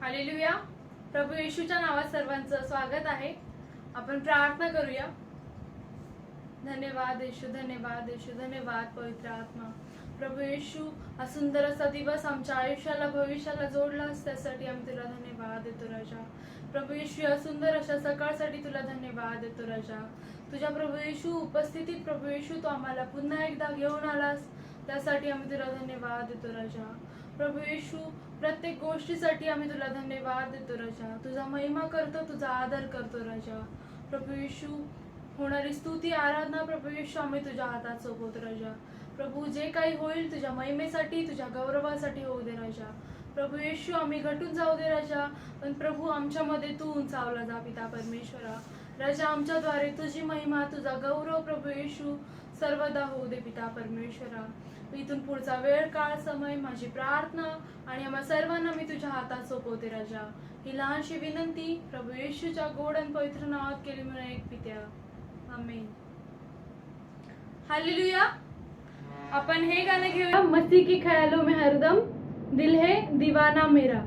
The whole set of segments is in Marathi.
हालेलुया. प्रभू येशूच्या नावात सर्वांचं स्वागत आहे. आपण प्रार्थना करूया. धन्यवाद येशू, धन्यवाद येशू, धन्यवाद पवित्र आत्मा. प्रभू येशू, हा सुंदर असा दिवस आमच्या आयुष्याला भविष्याला जोडलास त्यासाठी आम्ही तुला धन्यवाद देतो राजा. प्रभू येशू, या सुंदर अशा सकाळसाठी तुला धन्यवाद देतो राजा. तुझ्या प्रभू येशू उपस्थितीत प्रभू येशू तू आम्हाला पुन्हा एकदा घेऊन आलास त्यासाठी आम्ही तुला धन्यवाद देतो राजा. प्रभू येशू, प्रत्येक गोष्टीसाठी आम्ही तुला धन्यवाद देतो राजा. तुझा महिमा करतो, तुझा आदर करतो राजा. प्रभू येशू, होणारी स्तुती आराधना प्रभू येशू आम्ही तुझ्या हातात सोपवतो राजा. प्रभू, जे काही होईल तुझ्या महिमेसाठी तुझ्या गौरवासाठी होऊ दे राजा. प्रभू येशू, आम्ही घटून जाऊ दे राजा, पण प्रभू आमच्यामध्ये तू उंचावला जा पिता परमेश्वरा. राजा, आमच्याद्वारे तुझी महिमा तुझा गौरव प्रभू येशू सर्वदा होऊ दे पिता परमेश्वरा. इथून पुढचा वेळ काळ समय माझी प्रार्थना आणि आम्हा सर्वांना मी तुझ्या हातात सोपवते राजा. ही लहानशी विनंती प्रभू येशूच्या गोड आणि पवित्र नावात केली म्हणून एक पित्या, आमेन. हालेलुया. आपण हे गाणं घेऊया. मसीह की ख्यालों में हरदम दिल है दीवाना मेरा.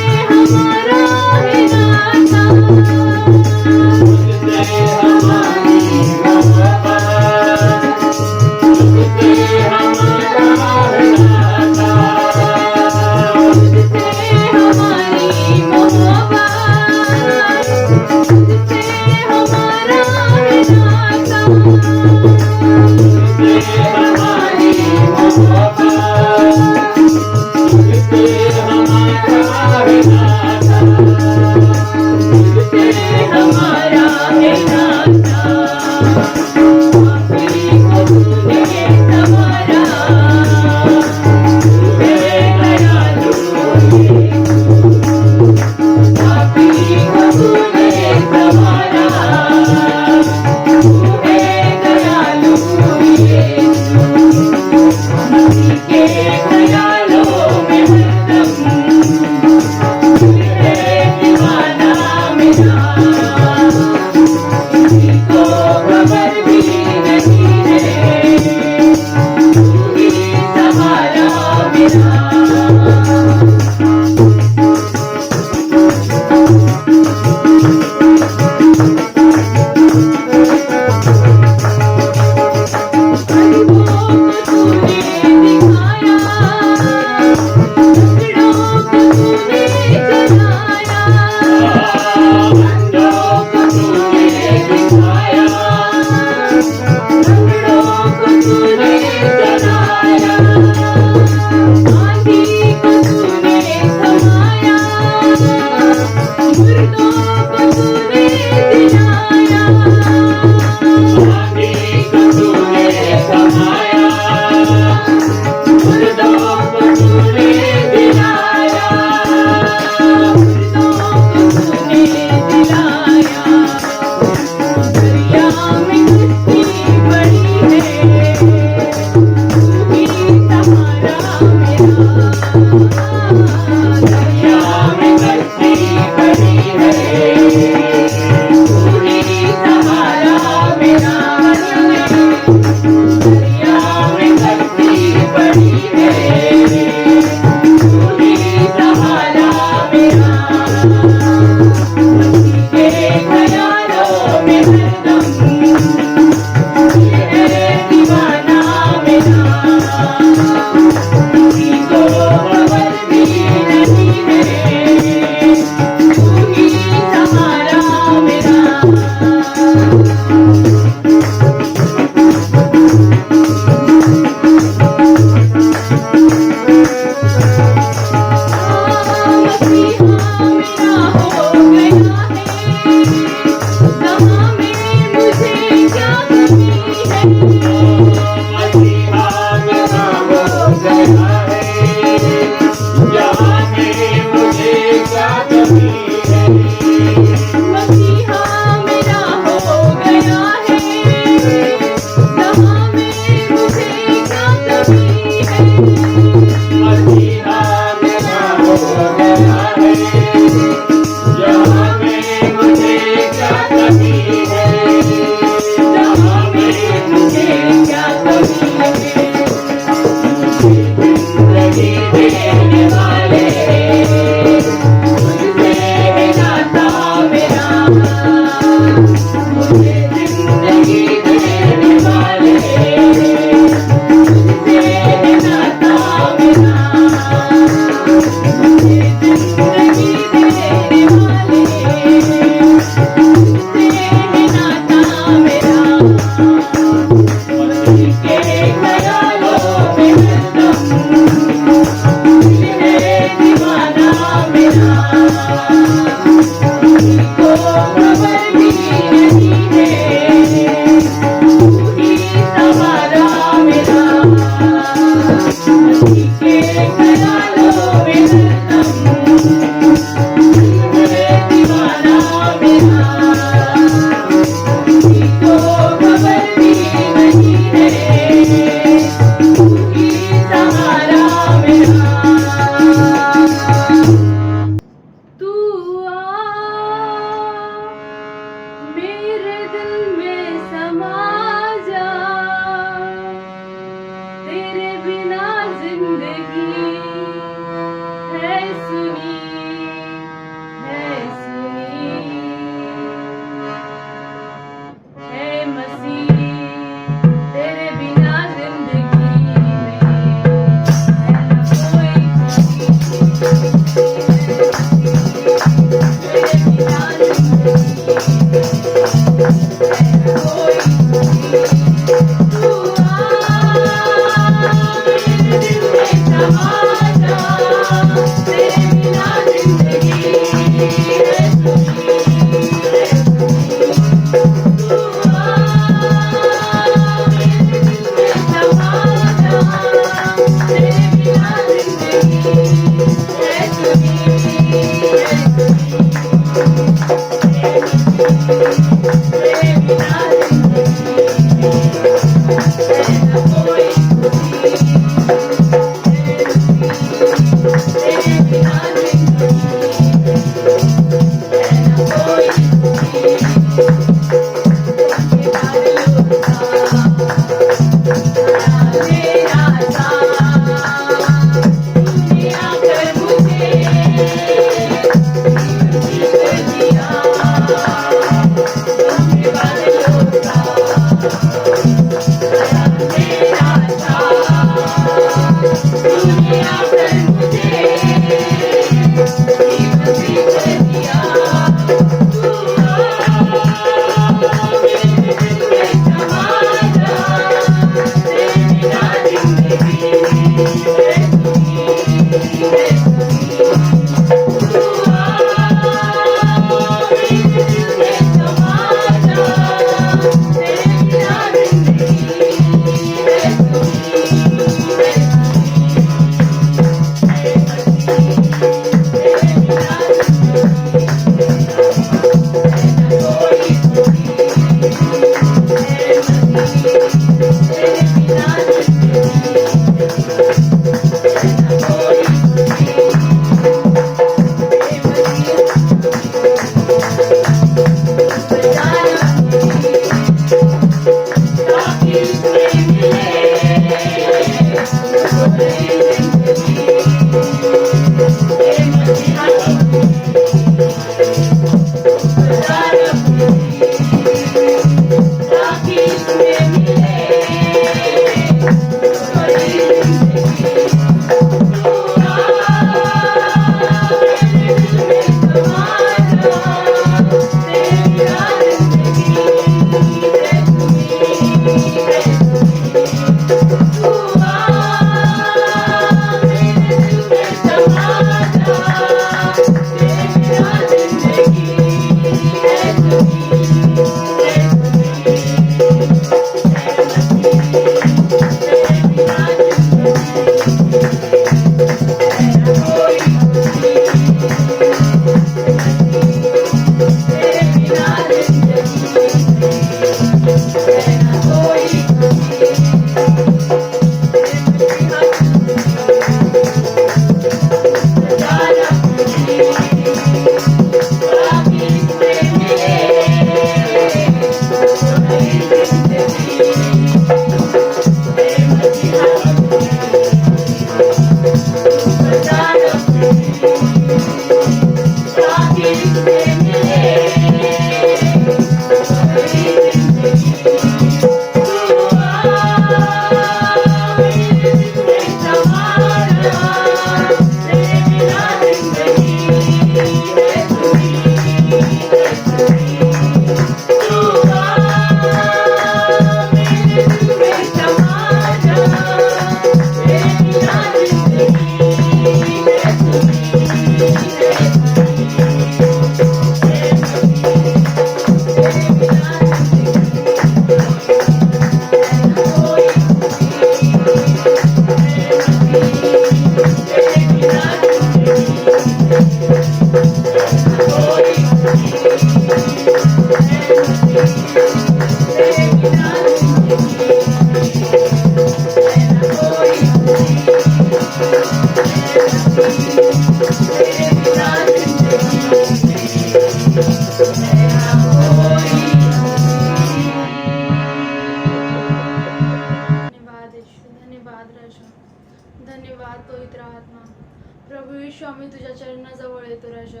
प्रभू येशू आम्ही तुझ्या चरणाजवळ येतो राजा.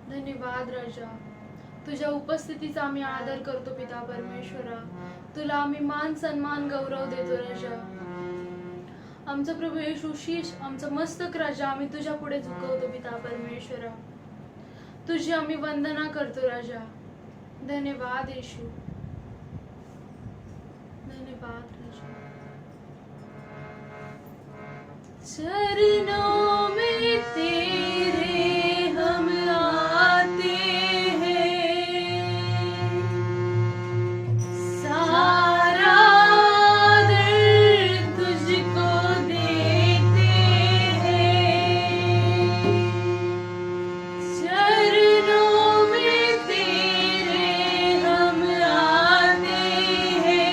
धन्यवाद राजा. तुझ्या उपस्थितीचा आम्ही आदर करतो पिता परमेश्वरा. तुला आम्ही मान सन्मान गौरव देतो राजा. आमचं प्रभू येशू शीश आमचं मस्तक राजा आम्ही तुझ्या पुढे झुकवतो पिता परमेश्वरा. तुझी आम्ही वंदना करतो राजा. धन्यवाद येशू. धन्यवाद राजा. चरणों में तेरे हम आते हैं, सारा दर्द तुझको देते हैं. चरणों में तेरे हम आते हैं,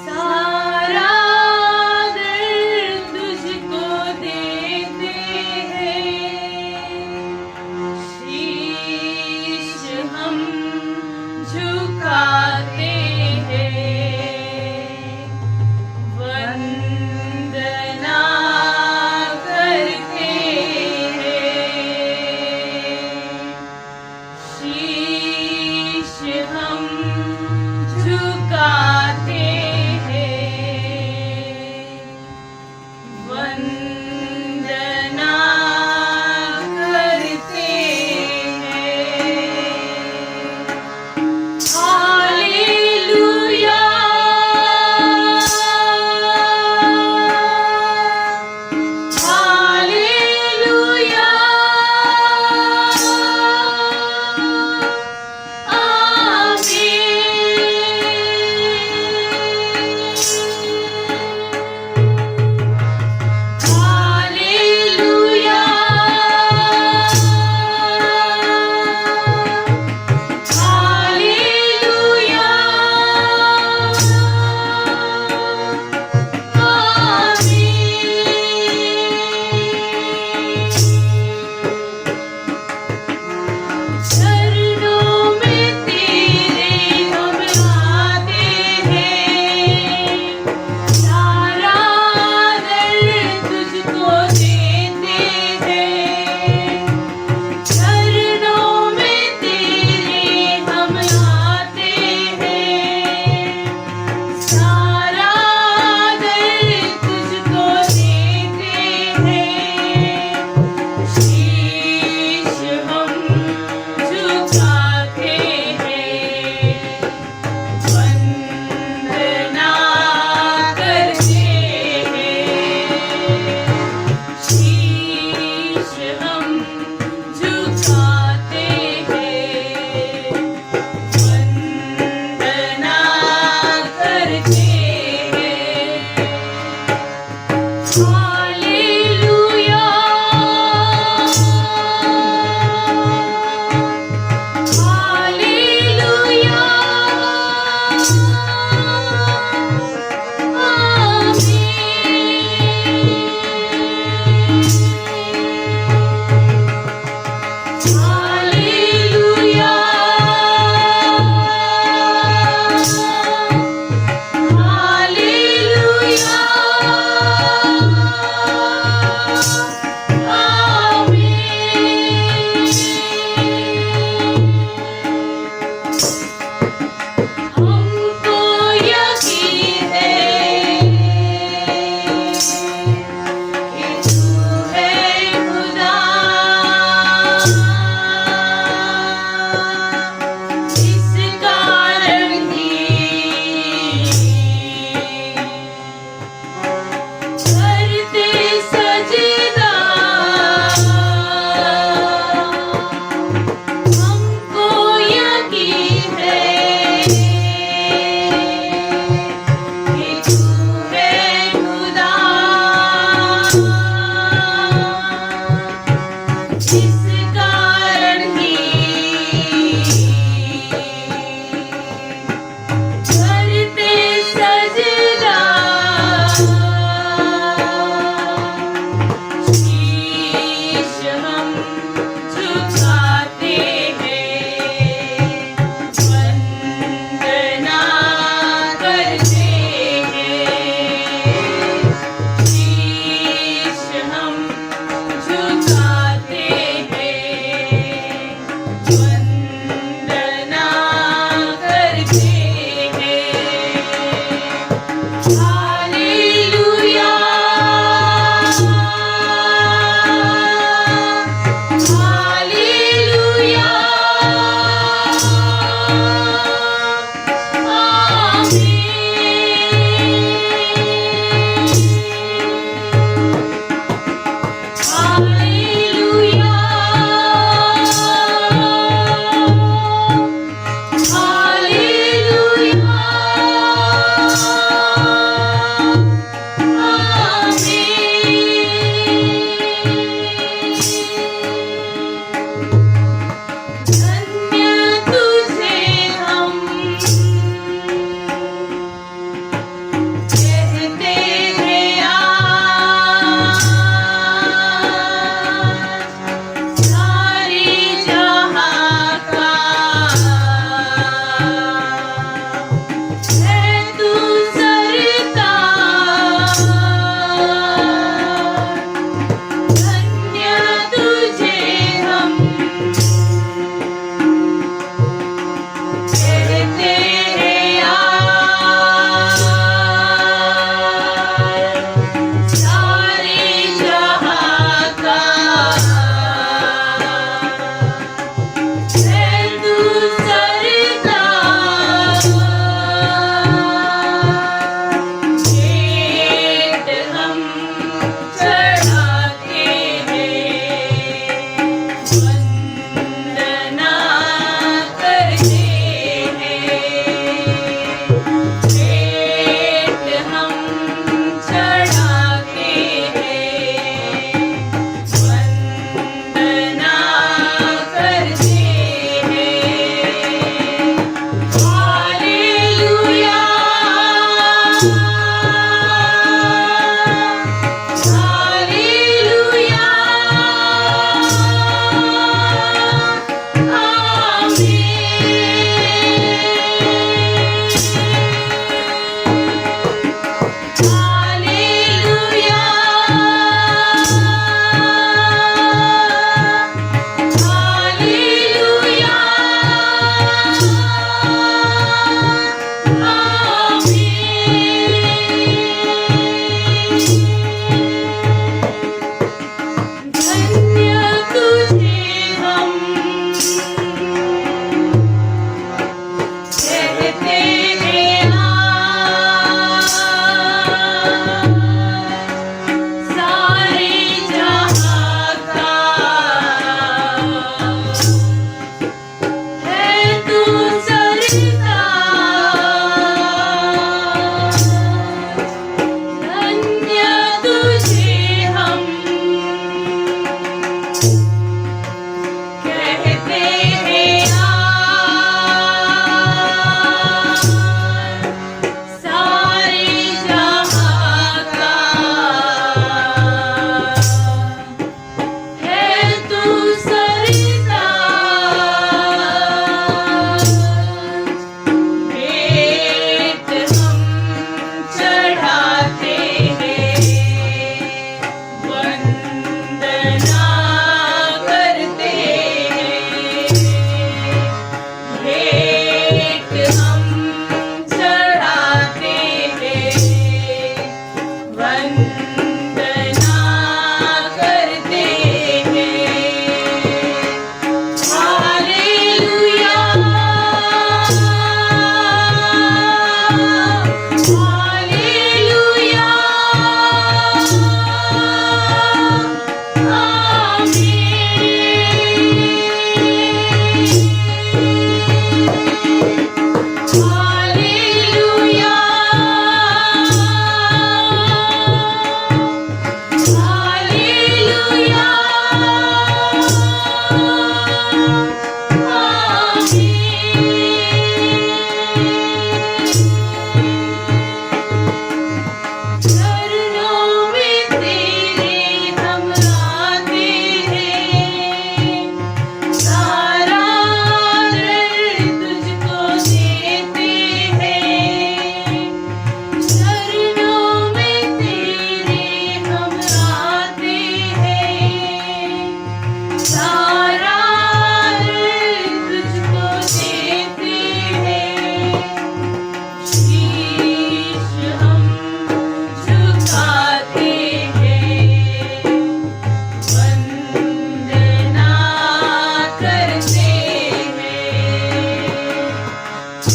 सारा दर्द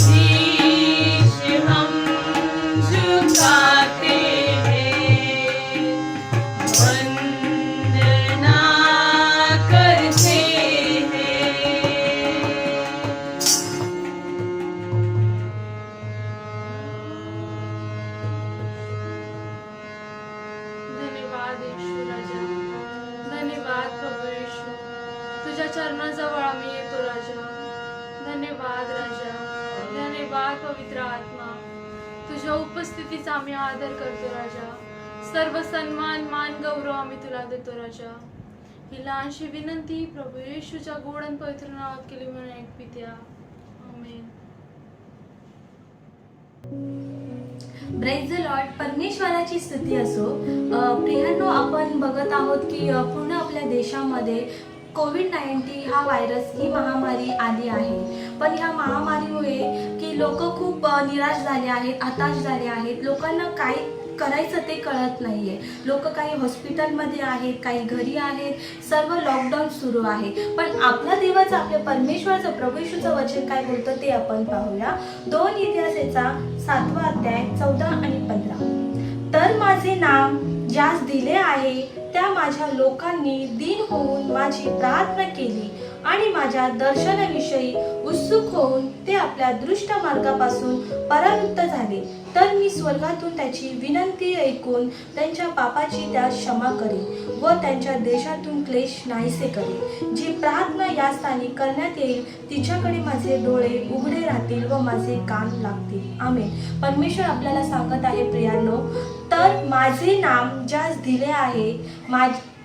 शीश हम झुकाते हैं, वंदना करते हैं। धन्यवाद येशू राजा, धन्यवाद प्रभू येशू, तुझ्या चरणाजवळ आम्ही येतो राजा। धन्यवाद राजा, धन्यवाद पवित्र आत्मा, तुझ्या उपस्थितीचा आम्ही आदर करतो राजा। सर्व सन्मान मान गौरव आम्ही तुला देतो राजा। ही लहानशी विनंती प्रभू येशूच्या गोड आणि पवित्र नावात केली म्हणून एक पित्या, आमेन। प्रेज द लॉर्ड, परमेश्वराची स्तुती असो। प्रियांनो, आपण बघत आहोत की पूर्ण आपल्या देशामध्ये कोविड-19 हा व्हायरस ही महामारी आली आहे। पण ह्या महामारीमुळे की लोक खूप निराश झाले आहेत, हताश झाले आहेत। लोकांना काय करायचं ते कळत नाहीये। लोक काही हॉस्पिटलमध्ये आहेत, काही घरी आहेत, सर्व लॉकडाऊन सुरू आहे। पण आपल्या देवाचं, आपल्या परमेश्वराचं, प्रभू येशूचं वचन काय बोलतं ते आपण पाहूया। 2 इतिहासाचा 7वा अध्याय 14 आणि 15। तर माझे नाम ज्यास दिले आहे त्या माझ्या लोकांनी दीन होऊन माझी प्रार्थना केली आणि माझ्या दर्शनाविषयी उत्सुक होऊन ते आपल्या दृष्ट मार्गापासून परावृत्त झाले, तर मी स्वर्गातून त्याची विनंती ऐकून त्यांच्या पापाची त्यास क्षमा करेन व त्यांच्या देशातून क्लेश नाहीसे करेन। जी प्रार्थना या स्थानी करण्यात येईल तिच्याकडे माझे डोळे उघडे राहतील व माझे कान लागतील। आमेन। परमेश्वर आपल्याला सांगत आहे प्रियांनो, तर माझे नाम ज्यास दिले आहे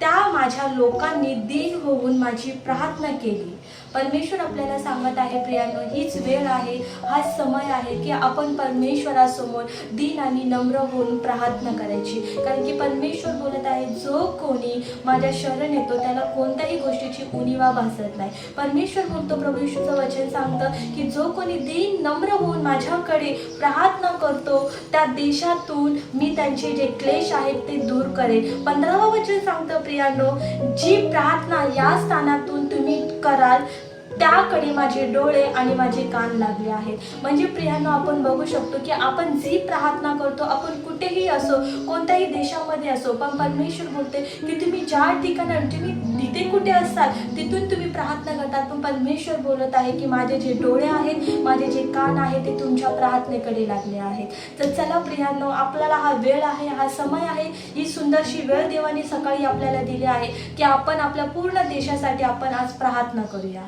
त्या माझ्या लोकांनी दीन होऊन माझी प्रार्थना केली। परमेश्वर आपल्याला सांगत आहे प्रियांनो, हीच वेळ आहे, हा समय आहे की आपण परमेश्वरासमोर दीन आणि नम्र होऊन प्रार्थना करायची। कारण की परमेश्वर बोलत आहे, जो कोणी माझ्या शरण येतो त्याला कोणत्याही गोष्टीची उणीवा भासत नाही। परमेश्वर बोलतो, प्रभू येशूचं वचन सांगतं की जो कोणी दीन नम्र होऊन माझ्याकडे प्रार्थना करतो त्या देशातून मी त्यांचे जे क्लेश आहेत ते दूर करेन। 15वं वचन सांगतं प्रियांनो, जी प्रार्थना या स्थानातून तुम्ही कराल त्याकडे माझे डोळे आणि माझे कान लागले आहेत। म्हणजे प्रियांनो, आपण बघू शकतो की आपण जी प्रार्थना करतो, आपण कुठेही असो, कोणत्याही देशामध्ये असो, पण परमेश्वर बोलते की तुम्ही ज्या ठिकाणी तुम्ही तिथे कुठे असाल तिथून तुम्ही प्रार्थना करतात, पण परमेश्वर बोलत आहे की माझे जे डोळे आहेत, माझे जे कान आहेत ते तुमच्या प्रार्थनेकडे लागले आहेत। तर चला प्रियांनो, आपल्याला हा वेळ आहे, हा समय आहे, ही सुंदरशी वेळ देवाने सकाळी आपल्याला दिली आहे की आपण आपल्या पूर्ण देशासाठी आपण आज प्रार्थना करूया।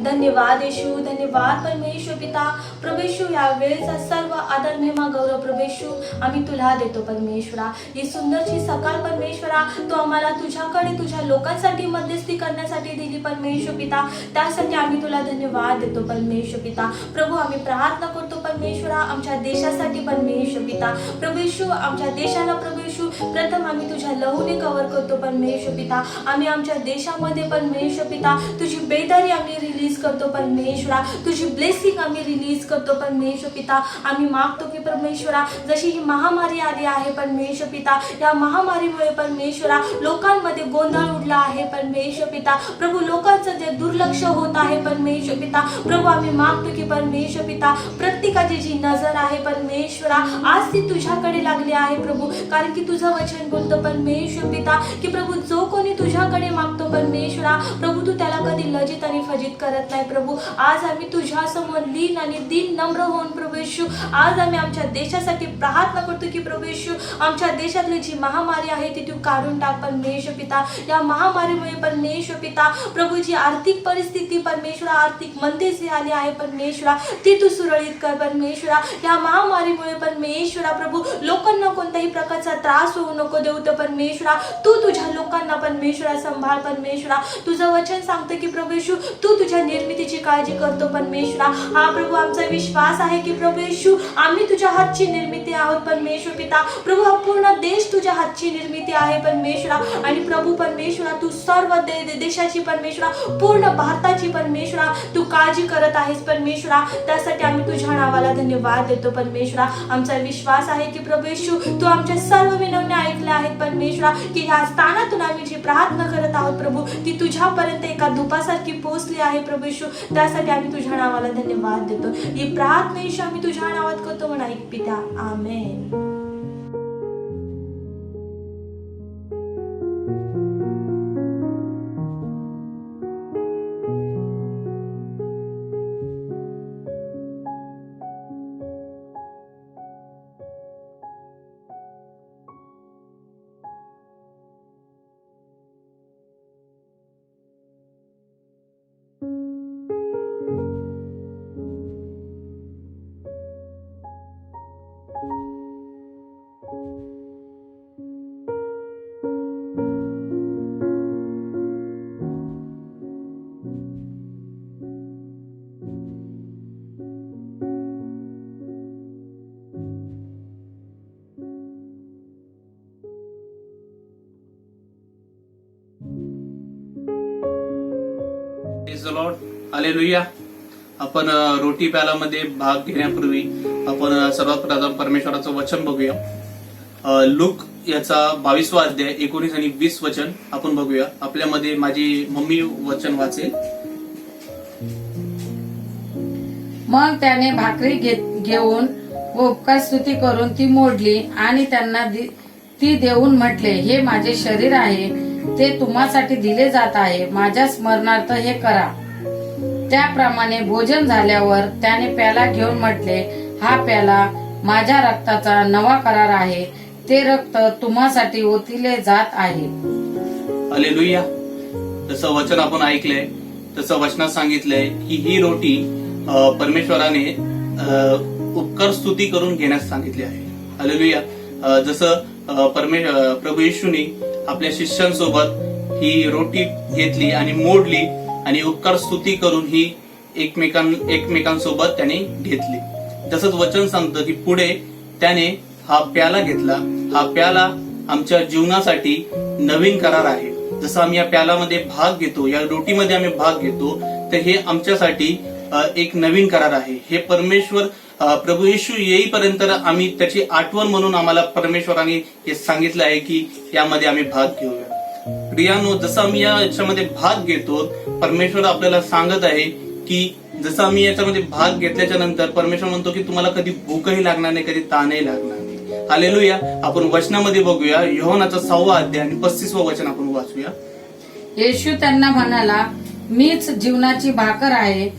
धन्यवाद येशू, धन्यवाद परमेश्वर पिता। प्रभू येशू, या वेळेचा सर्व आदर महिमा गौरव प्रभू येशू आम्ही तुला देतो परमेश्वरा। ही सुंदरची सकाळ परमेश्वरा तू आम्हाला तुझ्याकडे तुझ्या लोकांसाठी मध्यस्थी करण्यासाठी दिली परमेश्वर पिता, त्यासाठी आम्ही तुला धन्यवाद देतो परमेश्वर पिता। प्रभू, आम्ही प्रार्थना करतो परमेश्वरा आमच्या देशासाठी परमेश्वर पिता। प्रभू येशू, आमच्या देशाला प्रभू येशू प्रथम आम्ही तुझ्या लहूने कव्हर करतो परमेश्वर पिता। आम्ही आमच्या देशामध्ये परमेश्वर पिता तुझी बेदारी आम्ही रिलीज करतो परमेश्वरा, तुझी ब्लेसिंग आम्ही रिलीज करतो परमेश्वर पिता। आम्ही मागतो की परमेश्वरा, जशी ही महामारी आली आहे परमेश्वर पिता, या महामारीमुळे परमेश्वरा लोकांमध्ये गोंधळ उडला आहे परमेश्वर पिता। प्रभू, लोकांचं जे दुर्लक्ष होत आहे परमेश्वर पिता, प्रभू आम्ही मागतो की परमेश्वर पिता प्रत्येकाची जी नजर आहे परमेश्वरा आज ती तुझ्याकडे लागली आहे प्रभू। कारण की तुझं वचन बोलतं परमेश्वर पिता की प्रभू, जो कोणी तुझ्याकडे मागतो परमेश्वरा, प्रभू तू त्याला कधी लजित आणि फजित करत नाही प्रभू। आज आम्ही तुझ्या समोर लीन आणि दीन नम्र होऊन प्रभू येशू आज आम्ही आमच्या देशासाठी प्रार्थना करतो की प्रभू येशू आमच्या देशातली जी महामारी आहे ती तू काढून टाक परमेश्वर पिता। या महामारीमुळे परमेश्वर पिता प्रभू जी आर्थिक परिस्थिती परमेश्वरा, आर्थिक मंदी जी आली आहे परमेश्वरा, ती तू सुरळीत कर परमेश्वरा। या महामारीमुळे परमेश्वरा प्रभू लोकांना कोणत्याही प्रकारचा त्रास होऊ नको देऊ तर परमेश्वरा तू तुझ्या लोकांना परमेश्वरा सांभाळ परमेश्वरा। तुझं वचन सांगतं की प्रभू येशू तू तुझ्या निर्मितीची काळजी करतो परमेश्वरा। हा प्रभू आमचा विश्वास आहे की प्रभू येशू आम्ही तुझ्या हातची निर्मिती आहोत परमेश्वर पिता। प्रभू, हा पूर्ण देश तुझ्या हातची निर्मिती आहे परमेश्वरा। आणि प्रभू परमेश्वरा तू सर्व देशाची परमेश्वरा, पूर्ण भारताची परमेश्वरा तू काळजी करत आहेस परमेश्वरा। त्यासाठी आम्ही तुझ्या नावाला नावाला धन्यवाद देतो परमेश्वरा. आमचा विश्वास आहे की प्रभू येशू तू आमच्या सर्व विनवण्या ऐकल्या आहेत परमेश्वरा, की ह्या स्थानातून आम्ही जी प्रार्थना करत आहोत प्रभू ती तुझ्यापर्यंत एका धुपासारखी पोहोचली आहे प्रभू येशू. त्यासाठी आम्ही तुझ्या नावाला धन्यवाद देतो. ही प्रार्थना येशू आम्ही तुझ्या नावात करतो म्हणा ऐक पिता. आमेन. Praise the Lord. हालेलुया. आपण रोटी प्यालामध्ये भाग घेण्यापूर्वी आपण सर्वात प्रथम परमेश्वराचं वचन बघूया. लूक याचा 22वा अध्याय 19 आणि 20 वचन आपण बघूया. आपल्यामध्ये माझी मम्मी वचन वाचेल. मग त्याने भाकरी घेऊन व उपकार स्तुती करून ती मोडली आणि त्यांना ती देऊन म्हटले, हे माझे शरीर आहे, ते तुम्हासाठी दिले जात आहे. माझ्या स्मरणार्थ हे करा. त्याप्रमाणे भोजन झाल्यावर त्याने प्याला घेऊन म्हटले, हा प्याला माझ्या रक्ताचा नवा करार आहे. ते रक्त तुम्हासाठी ओतिले जात आहे. हालेलुया. जसं वचन आपण ऐकलंय तसं वचनात सांगितलंय की ही रोटी परमेश्वराने उपकार स्तुती करून घेण्यास सांगितली आहे. हालेलुया. जसं प्रभू येशूने आपल्या शिष्यांसोबत ही रोटी घेतली आणि मोडली आणि उपकार स्तुती करून ही एकमेकांसोबत त्याने घेतली. तसंच वचन सांगतं की पुढे त्याने हा प्याला घेतला. हा प्याला आमच्या जीवनासाठी नवीन करार आहे. जसं आम्ही या प्यालामध्ये भाग घेतो, या रोटीमध्ये आम्ही भाग घेतो, तर हे आमच्यासाठी एक नवीन करार आहे. हे परमेश्वर प्रभू येशू येईपर्यंत आम्ही त्याची आठवण म्हणून आम्हाला परमेश्वराने हे सांगितलं आहे की यामध्ये आम्ही भाग घेऊया. प्रियानो, जसं आम्ही याच्यामध्ये भाग घेतो, परमेश्वर आपल्याला सांगत आहे की जसं आम्ही याच्यामध्ये भाग घेतल्याच्या नंतर परमेश्वर म्हणतो की तुम्हाला कधी भूकही लागणार नाही, कधी ताणही लागणार नाही. हालेलुया. आपण वचनामध्ये बघूया. योहानाचा 6वा अध्याय आणि 35वं वचन आपण वाचूया. येशू त्यांना म्हणाला, मीच जीवनाची भाकर आहे.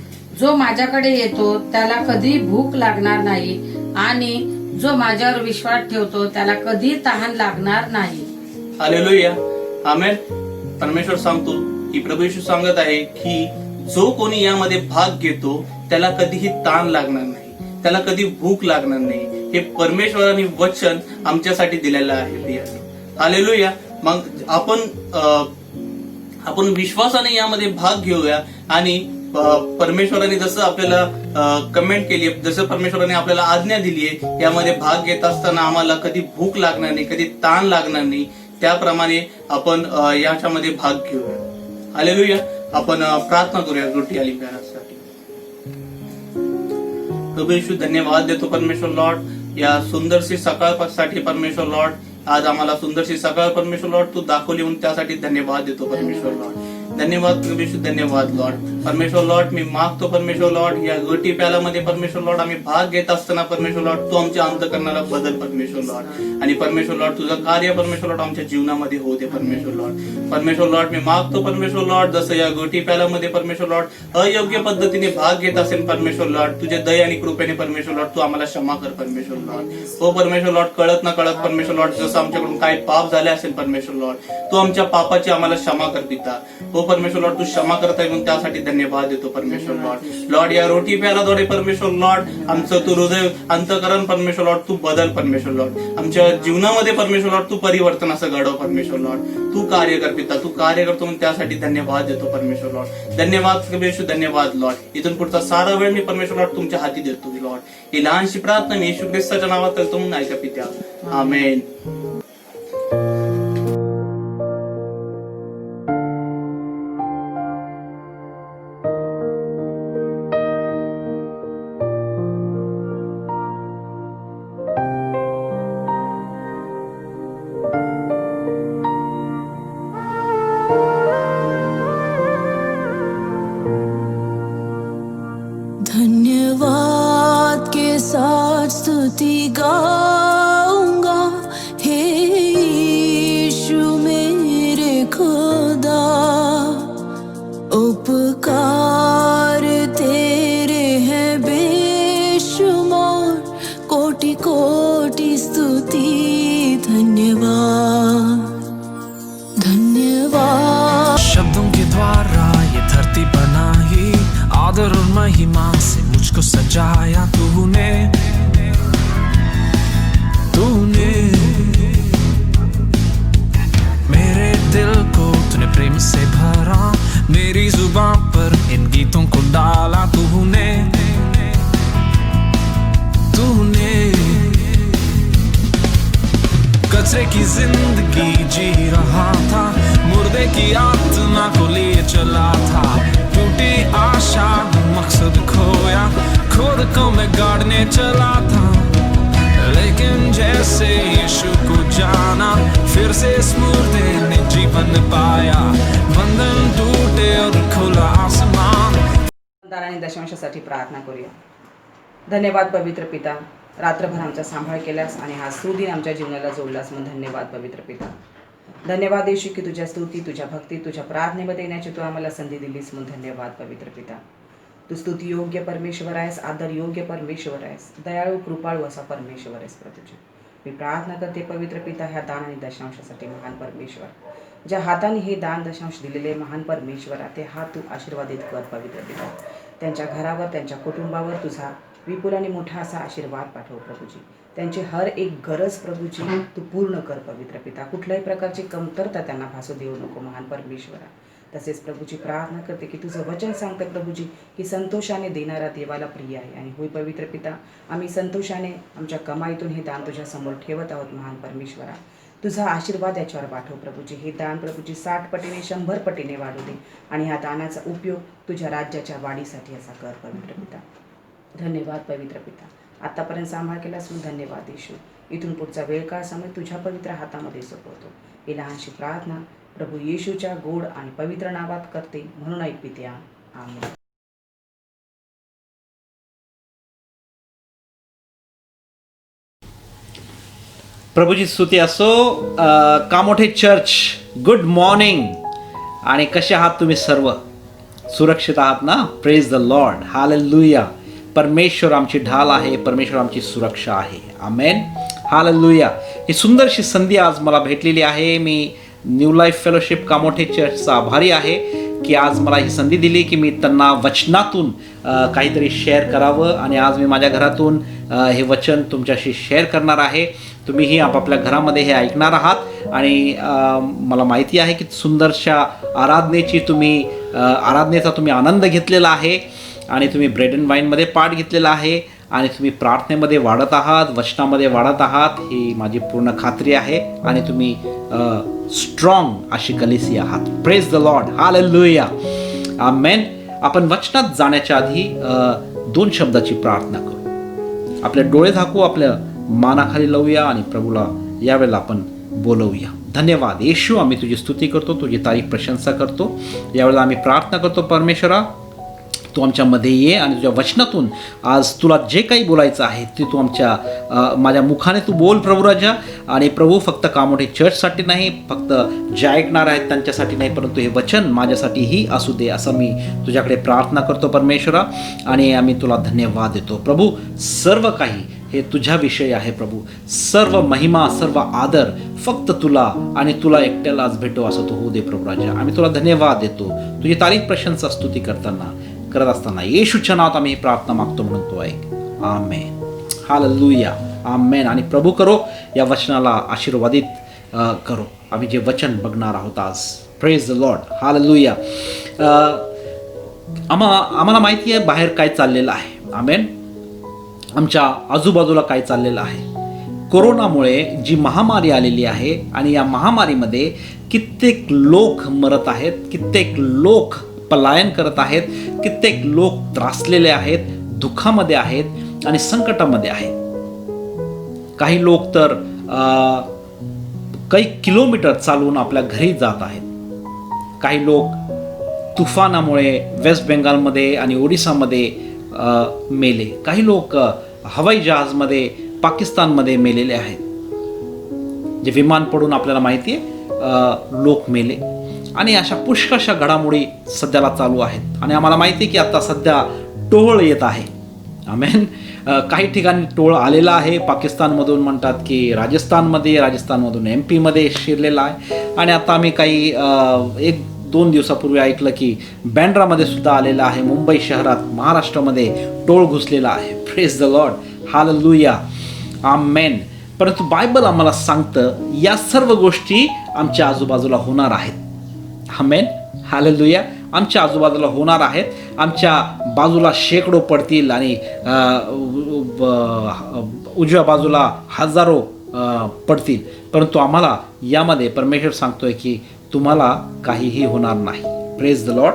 जो माझ्याकडे येतो त्याला कधी भूक लागणार नाही आणि जो माझ्यावर विश्वास ठेवतो त्याला कधी तहान लागणार नाही. हालेलुया. आमेन. परमेश्वर सांगतो की प्रभू येशू सांगत आहे की जो कोणी यामध्ये भाग घेतो त्याला कधीही ताण लागणार नाही, त्याला कधी भूक लागणार नाही. हे परमेश्वराने वचन आमच्यासाठी दिलेलं आहे. हालेलुया. मग आपण विश्वासाने यामध्ये भाग घेऊया आणि परमेश्वराने जसं आपल्याला कमेंट केली, जसं परमेश्वराने आपल्याला आज्ञा दिली आहे, यामध्ये भाग घेत असताना आम्हाला कधी भूक लागणार नाही, कधी ताण लागणार नाही, त्याप्रमाणे आपण याच्यामध्ये भाग घेऊया. हालेलुया. आपण प्रार्थना करूया रोटी आली प्यालासाठी. प्रभू येशू धन्यवाद देतो परमेश्वर लॉर्ड या सुंदरशी सकाळसाठी. परमेश्वर लॉर्ड आज आम्हाला सुंदरशी सकाळ परमेश्वर लॉर्ड तू दाखवली म्हणून त्यासाठी धन्यवाद देतो परमेश्वर लॉर्ड. धन्यवाद परमेश्वर, धन्यवाद लॉर्ड. परमेश्वर लॉर्ड मी मागतो परमेश्वर लॉर्ड या रोटी प्यालामध्ये परमेश्वर लॉर्ड आम्ही भाग घेत असताना परमेश्वर लॉर्ड तू आमच्या अंतःकरणाला बदल परमेश्वर लॉर्ड. आणि परमेश्वर लॉर्ड तुझं कार्य परमेश्वर लॉर्ड आमच्या जीवनामध्ये होते परमेश्वर लॉर्ड. परमेश्वर लॉर्ड मी मागतो परमेश्वर लॉर्ड जसं या रोटी प्यालामध्ये परमेश्वर लॉर्ड अयोग्य पद्धतीने भाग घेत असेल परमेश्वर लॉर्ड, तुझे दय आणि कृपेने परमेश्वर लॉर्ड तू आम्हाला क्षमा कर परमेश्वर लॉर्ड. हो परमेश्वर लॉर्ड, कळत ना कळत परमेश्वर लॉर्ड जसं आमच्याकडून काही पाप झाले असेल परमेश्वर लॉर्ड तू आमच्या पापाची आम्हाला क्षमा कर पिता. हो परमेश्वर लॉर्ड तू क्षमा करत आहे म्हणून त्यासाठी धन्यवाद देतो परमेश्वर लॉर्ड. लॉर्ड या रोटी प्यालाद्वारे परमेश्वर लॉर्ड आमचं तू हृदय अंतःकरण परमेश्वर लॉर्ड तू बदल परमेश्वर लॉर्ड. आमच्या जीवनामध्ये परमेश्वर लॉर्ड तू परिवर्तन असं घडव परमेश्वर लॉर्ड. तू कार्य कर पिता, तू कार्य करतो म्हणून त्यासाठी धन्यवाद देतो परमेश्वर लॉर्ड. धन्यवाद परमेश्वर, धन्यवाद लॉर्ड. इथून पुढचा सारा वेळ मी परमेश्वर लॉर्ड तुमच्या हाती देतो लॉर्ड. ही लहानशी प्रार्थना मी येशू ख्रिस्ताच्या नावात करतो म्हणून ऐका पित्या. आमेन. स्तुति गाऊंगा हे यीशु मेरे खुदा। उपकार तेरे हैं बेशुमार, कोटि कोटि स्तुति धन्यवाद धन्यवाद। शब्दों के द्वारा ये धरती बनाई, आदर और महिमा से मुझको सजाया तूने। मेरे दिल को तूने प्रेम से भरा, मेरी जुबान पर इन गीतों को डाला तूने। कचरे की जिंदगी जी रहा था, मुर्दे की आत्मा को लिए चला था। टूटी आशा मकसद खोया, खुद को मैं गाड़ने चला था। लेकिन जैसे यीशु को जाना, फिर से इस मुर्दे ने जीवन पाया। बंधन टूटे और खुला आसमान। दानाने दशांशासाठी प्रार्थना करूया। धन्यवाद पवित्र पिता, रात्रभर आमचा सांभाळ केल्यास आणि हा सुदिन आमच्या जीवनाला जोडलास म्हणून धन्यवाद पवित्र पिता। धन्यवाद येशू की तुझ्या स्तुती, तुझ्या भक्ती, तुझ्या प्रार्थनेमध्ये येण्याची तू आम्हाला संधी दिलीस म्हणून धन्यवाद पवित्र पिता। तू स्तुती योग्य परमेश्वर आहेस, आदर योग्य परमेश्वर आहेस, दयाळू कृपाळू असा परमेश्वर आहेस प्रभूजी। मी प्रार्थना करते पवित्र पिता ह्या दान आणि दशांशासाठी महान परमेश्वर, ज्या हाताने हे दान दशांश दिलेले महान परमेश्वरा, ते हात तू आशीर्वादित कर पवित्र पिता। त्यांच्या घरावर, त्यांच्या कुटुंबावर तुझा विपुल आणि मोठा असा आशीर्वाद पाठव प्रभूजी। त्यांची हर एक गरज प्रभूजी तू पूर्ण कर पवित्र पिता। कुठल्याही प्रकारची कमतरता त्यांना भासू देऊ नको महान परमेश्वरा। तसेच प्रभूजी प्रार्थना करते की तुझं वचन सांगतं प्रभूजी की संतोषाने देणारा देवाला प्रिय आहे। आणि होय पवित्र पिता, आम्ही संतोषाने आमच्या कमाईतून हे दान तुझ्या समोर ठेवत आहोत महान परमेश्वरा। तुझा आशीर्वाद याच्यावर पाठव प्रभूजी। हे दान प्रभूजी 60 पटीने 100 पटीने वाढू दे आणि ह्या दानाचा उपयोग तुझ्या राज्याच्या वाढीसाठी असा कर पवित्र पिता। धन्यवाद पवित्र पिता, आतापर्यंत सांभाळ केलास म्हणून धन्यवाद येशू। इथून पुढचा वेळ काळ समय तुझ्या पवित्र हातामध्ये सोपवतो। ही लहानशी प्रार्थना प्रभू येशूच्या गोड आणि पवित्र नावात करते म्हणून ऐक पित्या, आमेन। प्रभूची स्तुती असो। Kamothe church, good morning. आणि कसे आहात तुम्ही सर्व? सुरक्षित आहात ना? Praise the Lord, hallelujah. परमेश्वर आमची ढाल आहे, परमेश्वर आमची सुरक्षा आहे, आमेन, हालेलुया। ही सुंदरशी संधी आज मला भेटलेली आहे। मी न्यू लाईफ फेलोशिप कामोठे चर्चचा आभारी आहे की आज मला ही संधी दिली की मी त्यांना वचनातून काहीतरी शेअर करावं। आणि आज मी माझ्या घरातून हे वचन तुमच्याशी शेअर करणार आहे। तुम्हीही आपापल्या घरामध्ये हे ऐकणार आहात। आणि मला माहिती आहे की सुंदरशा आराधनेचा तुम्ही आनंद घेतलेला आहे आणि तुम्ही ब्रेड अँड वाईनमध्ये पार्ट घेतलेला आहे आणि तुम्ही प्रार्थनेमध्ये वाढत आहात, वचनामध्ये वाढत आहात, ही माझी पूर्ण खात्री आहे। आणि तुम्ही स्ट्रॉंग अशी कलिसी आहात। प्रेज द लॉर्ड, हालेलुया, आमेन। आपण वचनात जाण्याच्या आधी 2 शब्दाची प्रार्थना करू। आपले डोळे झाकू, आपल्या मानाखाली लावूया आणि प्रभूला यावेळेला आपण बोलवूया। धन्यवाद येशू, आम्ही तुझी स्तुती करतो, तुझी तारीफ प्रशंसा करतो। यावेळेला आम्ही प्रार्थना करतो परमेश्वरा, तू आमच्यामध्ये ये आणि तुझ्या वचनातून आज तुला जे काही बोलायचं आहे ते तू माझ्या मुखाने तू बोल प्रभू राजा। आणि प्रभू फक्त कामोठे चर्चसाठी नाही, फक्त जे ऐकणार आहेत त्यांच्यासाठी नाही, परंतु हे वचन माझ्यासाठीही असू दे असं मी तुझ्याकडे प्रार्थना करतो परमेश्वरा। आणि आम्ही तुला धन्यवाद देतो प्रभू। सर्व काही हे तुझ्याविषयी आहे प्रभू, सर्व महिमा सर्व आदर फक्त तुला आणि तुला एकट्यालाच भेटो असं तू होऊ दे प्रभू राजा। आम्ही तुला धन्यवाद देतो, तुझी तारीफ प्रशंसा स्तुती करत असताना येशूच्या नावात आम्ही ही प्रार्थना मागतो म्हणून तो ऐक, आमेन, हालेलुया, आमेन। आणि प्रभू करो या वचनाला आशीर्वादित करो। आम्ही जे वचन बघणार आहोत आज, प्रेज द लॉर्ड, हालेलुया। आम्हाला माहिती आहे बाहेर काय चाललेलं आहे, आमेन। आमच्या आजूबाजूला काय चाललेलं आहे। कोरोनामुळे जी महामारी आलेली आहे आणि या महामारीमध्ये कित्येक लोक मरत आहेत, कित्येक लोक पलायन करत आहेत, कित्येक लोक त्रासलेले आहेत, दुःखामध्ये आहेत आणि संकटामध्ये आहेत। काही लोक तर काही किलोमीटर चालून आपल्या घरी जात आहेत। काही लोक तुफानामुळे वेस्ट बेंगालमध्ये आणि ओडिसामध्ये मेले। काही लोक हवाई जहाजमध्ये पाकिस्तानमध्ये मेलेले आहेत. जे विमान पडून आपल्याला माहिती आहे लोक मेले आणि अशा पुष्कळशा घडामोडी सध्याला चालू आहेत. आणि आम्हाला माहिती आहे की आता सध्या टोळ येत आहे. आमेन. काही ठिकाणी टोळ आलेला आहे. पाकिस्तानमधून म्हणतात की राजस्थानमधून MP मध्ये शिरलेला आहे. आणि आता आम्ही काही 1-2 दिवसापूर्वी ऐकलं की बँड्रामध्ये सुद्धा आलेला आहे. मुंबई शहरात महाराष्ट्रामध्ये टोळ घुसलेला आहे. Praise the Lord. हालेलुया. आमेन. परंतु बायबल आम्हाला सांगतं या सर्व गोष्टी आमच्या आजूबाजूला होणार आहेत. आमेन. हालेलुया. आमच्या आजूबाजूला होणार आहेत. आमच्या बाजूला शेकडो पडतील आणि उजव्या बाजूला हजारो पडतील. परंतु आम्हाला यामध्ये परमेश्वर सांगतोय की तुम्हाला काहीही होणार नाही. Praise the Lord.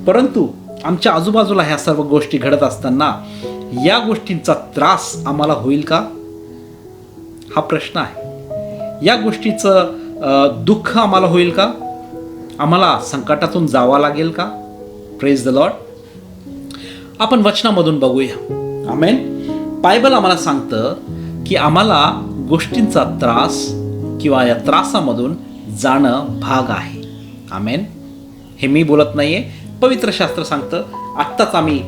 परंतु आमच्या आजूबाजूला ह्या सर्व गोष्टी घडत असताना या गोष्टींचा त्रास आम्हाला होईल का, हा प्रश्न आहे. या गोष्टीचं दुःख आम्हाला होईल का, आम्हाला संकटातून जावं लागेल का. Praise the Lord. आपण वचनामधून बघूया. आमेन. बायबल आम्हाला सांगतं की आम्हाला गोष्टींचा त्रास किंवा या त्रासामधून जाणं भाग आहे. आमेन. हे मी बोलत नाहीये, पवित्र शास्त्र सांगतं. आत्ताच आम्ही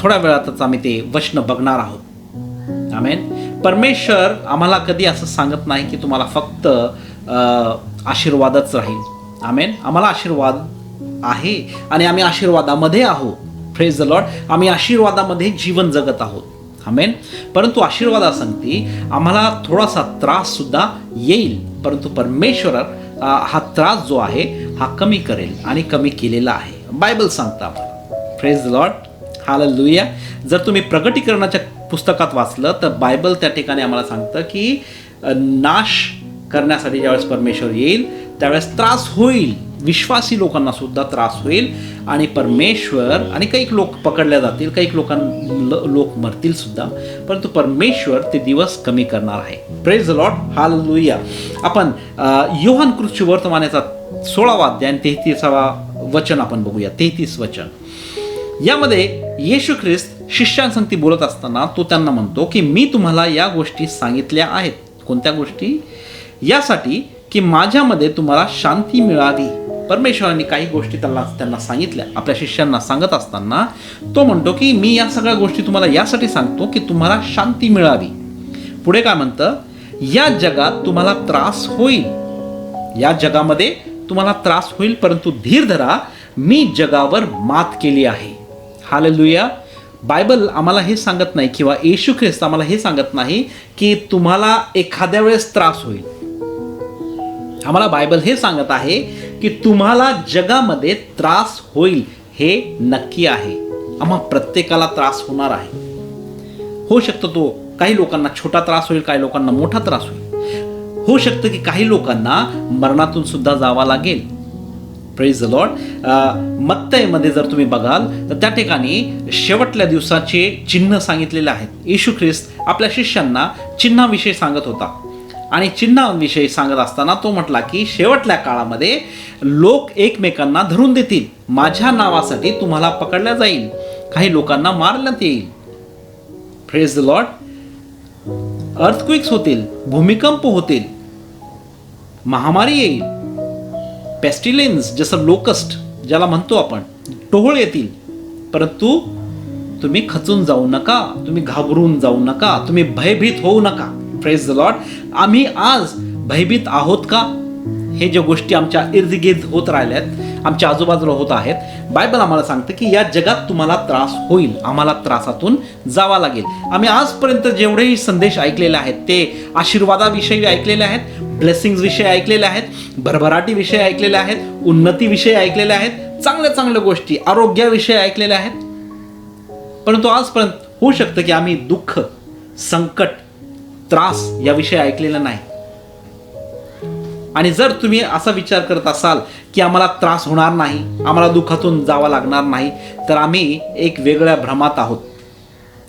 थोड्या वेळातच आम्ही ते वचन बघणार आहोत. आमेन. परमेश्वर आम्हाला कधी असं सांगत नाही की तुम्हाला फक्त आशीर्वादच राहील. आमेन. आम्हाला आशीर्वाद आहे आणि आम्ही आशीर्वादामध्ये आहोत. Praise the Lord. आम्ही आशीर्वादामध्ये जीवन जगत आहोत. आमेन. परंतु आशीर्वादासंगती आम्हाला थोडासा त्रास सुद्धा येईल. परंतु परमेश्वर हा त्रास जो आहे हा कमी करेल आणि कमी केलेला आहे. बायबल सांगतं आम्हाला. Praise the Lord. हालेलुया. जर तुम्ही प्रगटीकरणाच्या पुस्तकात वाचलं तर बायबल त्या ठिकाणी आम्हाला सांगतं की नाश करण्यासाठी ज्यावेळेस परमेश्वर येईल त्यावेळेस त्रास होईल. विश्वासी लोकांना सुद्धा त्रास होईल आणि परमेश्वर आणि काही लोक पकडल्या जातील, काही लोक मरतील सुद्धा. परंतु परमेश्वर ते दिवस कमी करणार आहे. Praise the Lord. हालेलुया. आपण योहान कृष्ण वर्तमानाचा 16वा अध्याय 33वा वचन आपण बघूया. 33 वचन. यामध्ये येशू ख्रिस्त शिष्यांसंगती बोलत असताना तो त्यांना म्हणतो की मी तुम्हाला या गोष्टी सांगितल्या आहेत. कोणत्या गोष्टी? यासाठी की माझ्यामध्ये तुम्हाला शांती मिळावी. परमेश्वरांनी काही गोष्टी त्यांना सांगितल्या. आपल्या शिष्यांना सांगत असताना तो म्हणतो की मी या सगळ्या गोष्टी तुम्हाला यासाठी सांगतो की तुम्हाला शांती मिळावी. पुढे काय म्हणतं? या जगात तुम्हाला त्रास होईल. या जगामध्ये तुम्हाला त्रास होईल, परंतु धीर धरा, मी जगावर मात केली आहे. हालेलुया. बायबल आम्हाला हे सांगत नाही किंवा येशू ख्रिस्त आम्हाला हे सांगत नाही की तुम्हाला एखाद्या वेळेस त्रास होईल. आम्हाला बायबल हे सांगत आहे की तुम्हाला जगामध्ये त्रास होईल. हे नक्की आहे. आम्हा प्रत्येकाला त्रास होणार आहे. होऊ शकतो तो काही लोकांना छोटा त्रास होईल, काही लोकांना मोठा त्रास होईल. होऊ शकतं की काही लोकांना मरणातून सुद्धा जावं लागेल. Praise the Lord. मत्तईमध्ये जर तुम्ही बघाल तर त्या ठिकाणी शेवटल्या दिवसाचे चिन्ह सांगितलेले आहेत. येशू ख्रिस्त आपल्या शिष्यांना चिन्हाविषयी सांगत होता आणि चिन्हाविषयी सांगत असताना तो म्हटला की शेवटल्या काळामध्ये लोक एकमेकांना धरून देतील. माझ्या नावासाठी तुम्हाला पकडल्या जाईल. काही लोकांना मारण्यात येईल. Praise the Lord. अर्थक्वेक्स होतील, भूमिकंप होतील, महामारी येईल, पेस्टिलेन्स जसं लोकस्ट ज्याला म्हणतो आपण, टोळ येतील. परंतु तुम्ही खचून जाऊ नका, तुम्ही घाबरून जाऊ नका, तुम्ही भयभीत होऊ नका. Praise the Lord. आम्ही आज भयभीत आहोत का? हे ज्या गोष्टी आमच्या इर्दगिर्द होत राहिल्यात, आमच्या आजूबाजूला होत आहेत, बायबल आम्हाला सांगतं की या जगात तुम्हाला त्रास होईल. आम्हाला त्रासातून जावा लागेल. आम्ही आजपर्यंत जेवढेही संदेश ऐकलेले आहेत ते आशीर्वादाविषयी ऐकलेले आहेत, ब्लेसिंग्स विषयी ऐकलेले आहेत, भरभराटी विषयी ऐकलेले आहेत, उन्नती विषयी ऐकलेले आहेत, चांगल्या चांगल्या गोष्टी आरोग्याविषयी ऐकलेल्या आहेत. परंतु आजपर्यंत होऊ शकतं की आम्ही दुःख, संकट, त्रास याविषयी ऐकलेलं नाही. आणि जर तुम्ही असा विचार करत असाल की आम्हाला त्रास होणार नाही, आम्हाला दुःखातून जावं लागणार नाही, तर आम्ही एक वेगळ्या भ्रमात आहोत.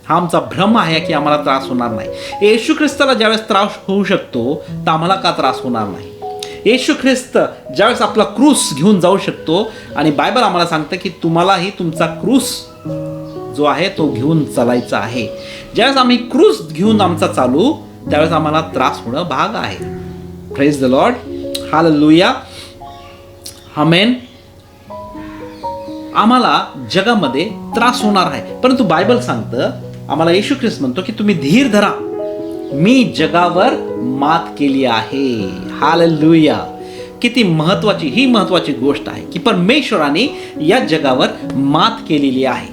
हा आमचा भ्रम आहे की आम्हाला त्रास होणार नाही. येशू ख्रिस्ताला ज्यावेळेस त्रास होऊ शकतो तर आम्हाला का त्रास होणार नाही? येशू ख्रिस्त ज्यावेळेस आपला क्रूस घेऊन जाऊ शकतो आणि बायबल आम्हाला सांगतं की तुम्हालाही तुमचा क्रूस जो आहे तो घेऊन चालायचा आहे. ज्यावेळेस आम्ही क्रूस घेऊन आमचा चालू त्यावेळेस आम्हाला त्रास होणं भाग आहे. प्रेज द लॉर्ड, हालेलुया, आमेन. आम्हाला जगामध्ये त्रास होणार आहे, परंतु बायबल सांगतं, आम्हाला येशू ख्रिस्त म्हणतो की तुम्ही धीर धरा, मी जगावर मात केली आहे. हालेलुया. किती महत्वाची गोष्ट आहे की परमेश्वराने या जगावर मात केलेली आहे.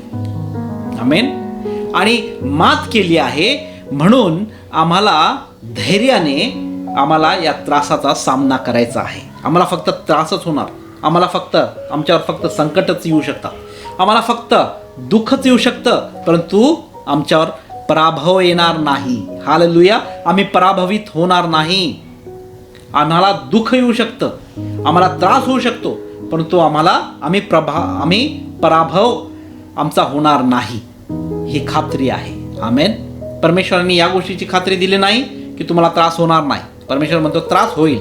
आमेन. आणि मात केली आहे म्हणून आम्हाला धैर्याने आम्हाला या त्रासाचा सामना करायचा आहे. आम्हाला फक्त त्रासच होणार, आमच्यावर फक्त संकटच येऊ शकतात, आम्हाला फक्त दुःखच येऊ शकतं, परंतु आमच्यावर पराभव येणार नाही. हालेलुया. आम्ही पराभवित होणार नाही. आम्हाला दुःख येऊ शकतं, आम्हाला त्रास होऊ शकतो, परंतु आम्ही पराभव आमचा होणार नाही, ही खात्री आहे. आमेन. परमेश्वरांनी या गोष्टीची खात्री दिली नाही की तुम्हाला त्रास होणार नाही. परमेश्वर म्हणतो त्रास होईल,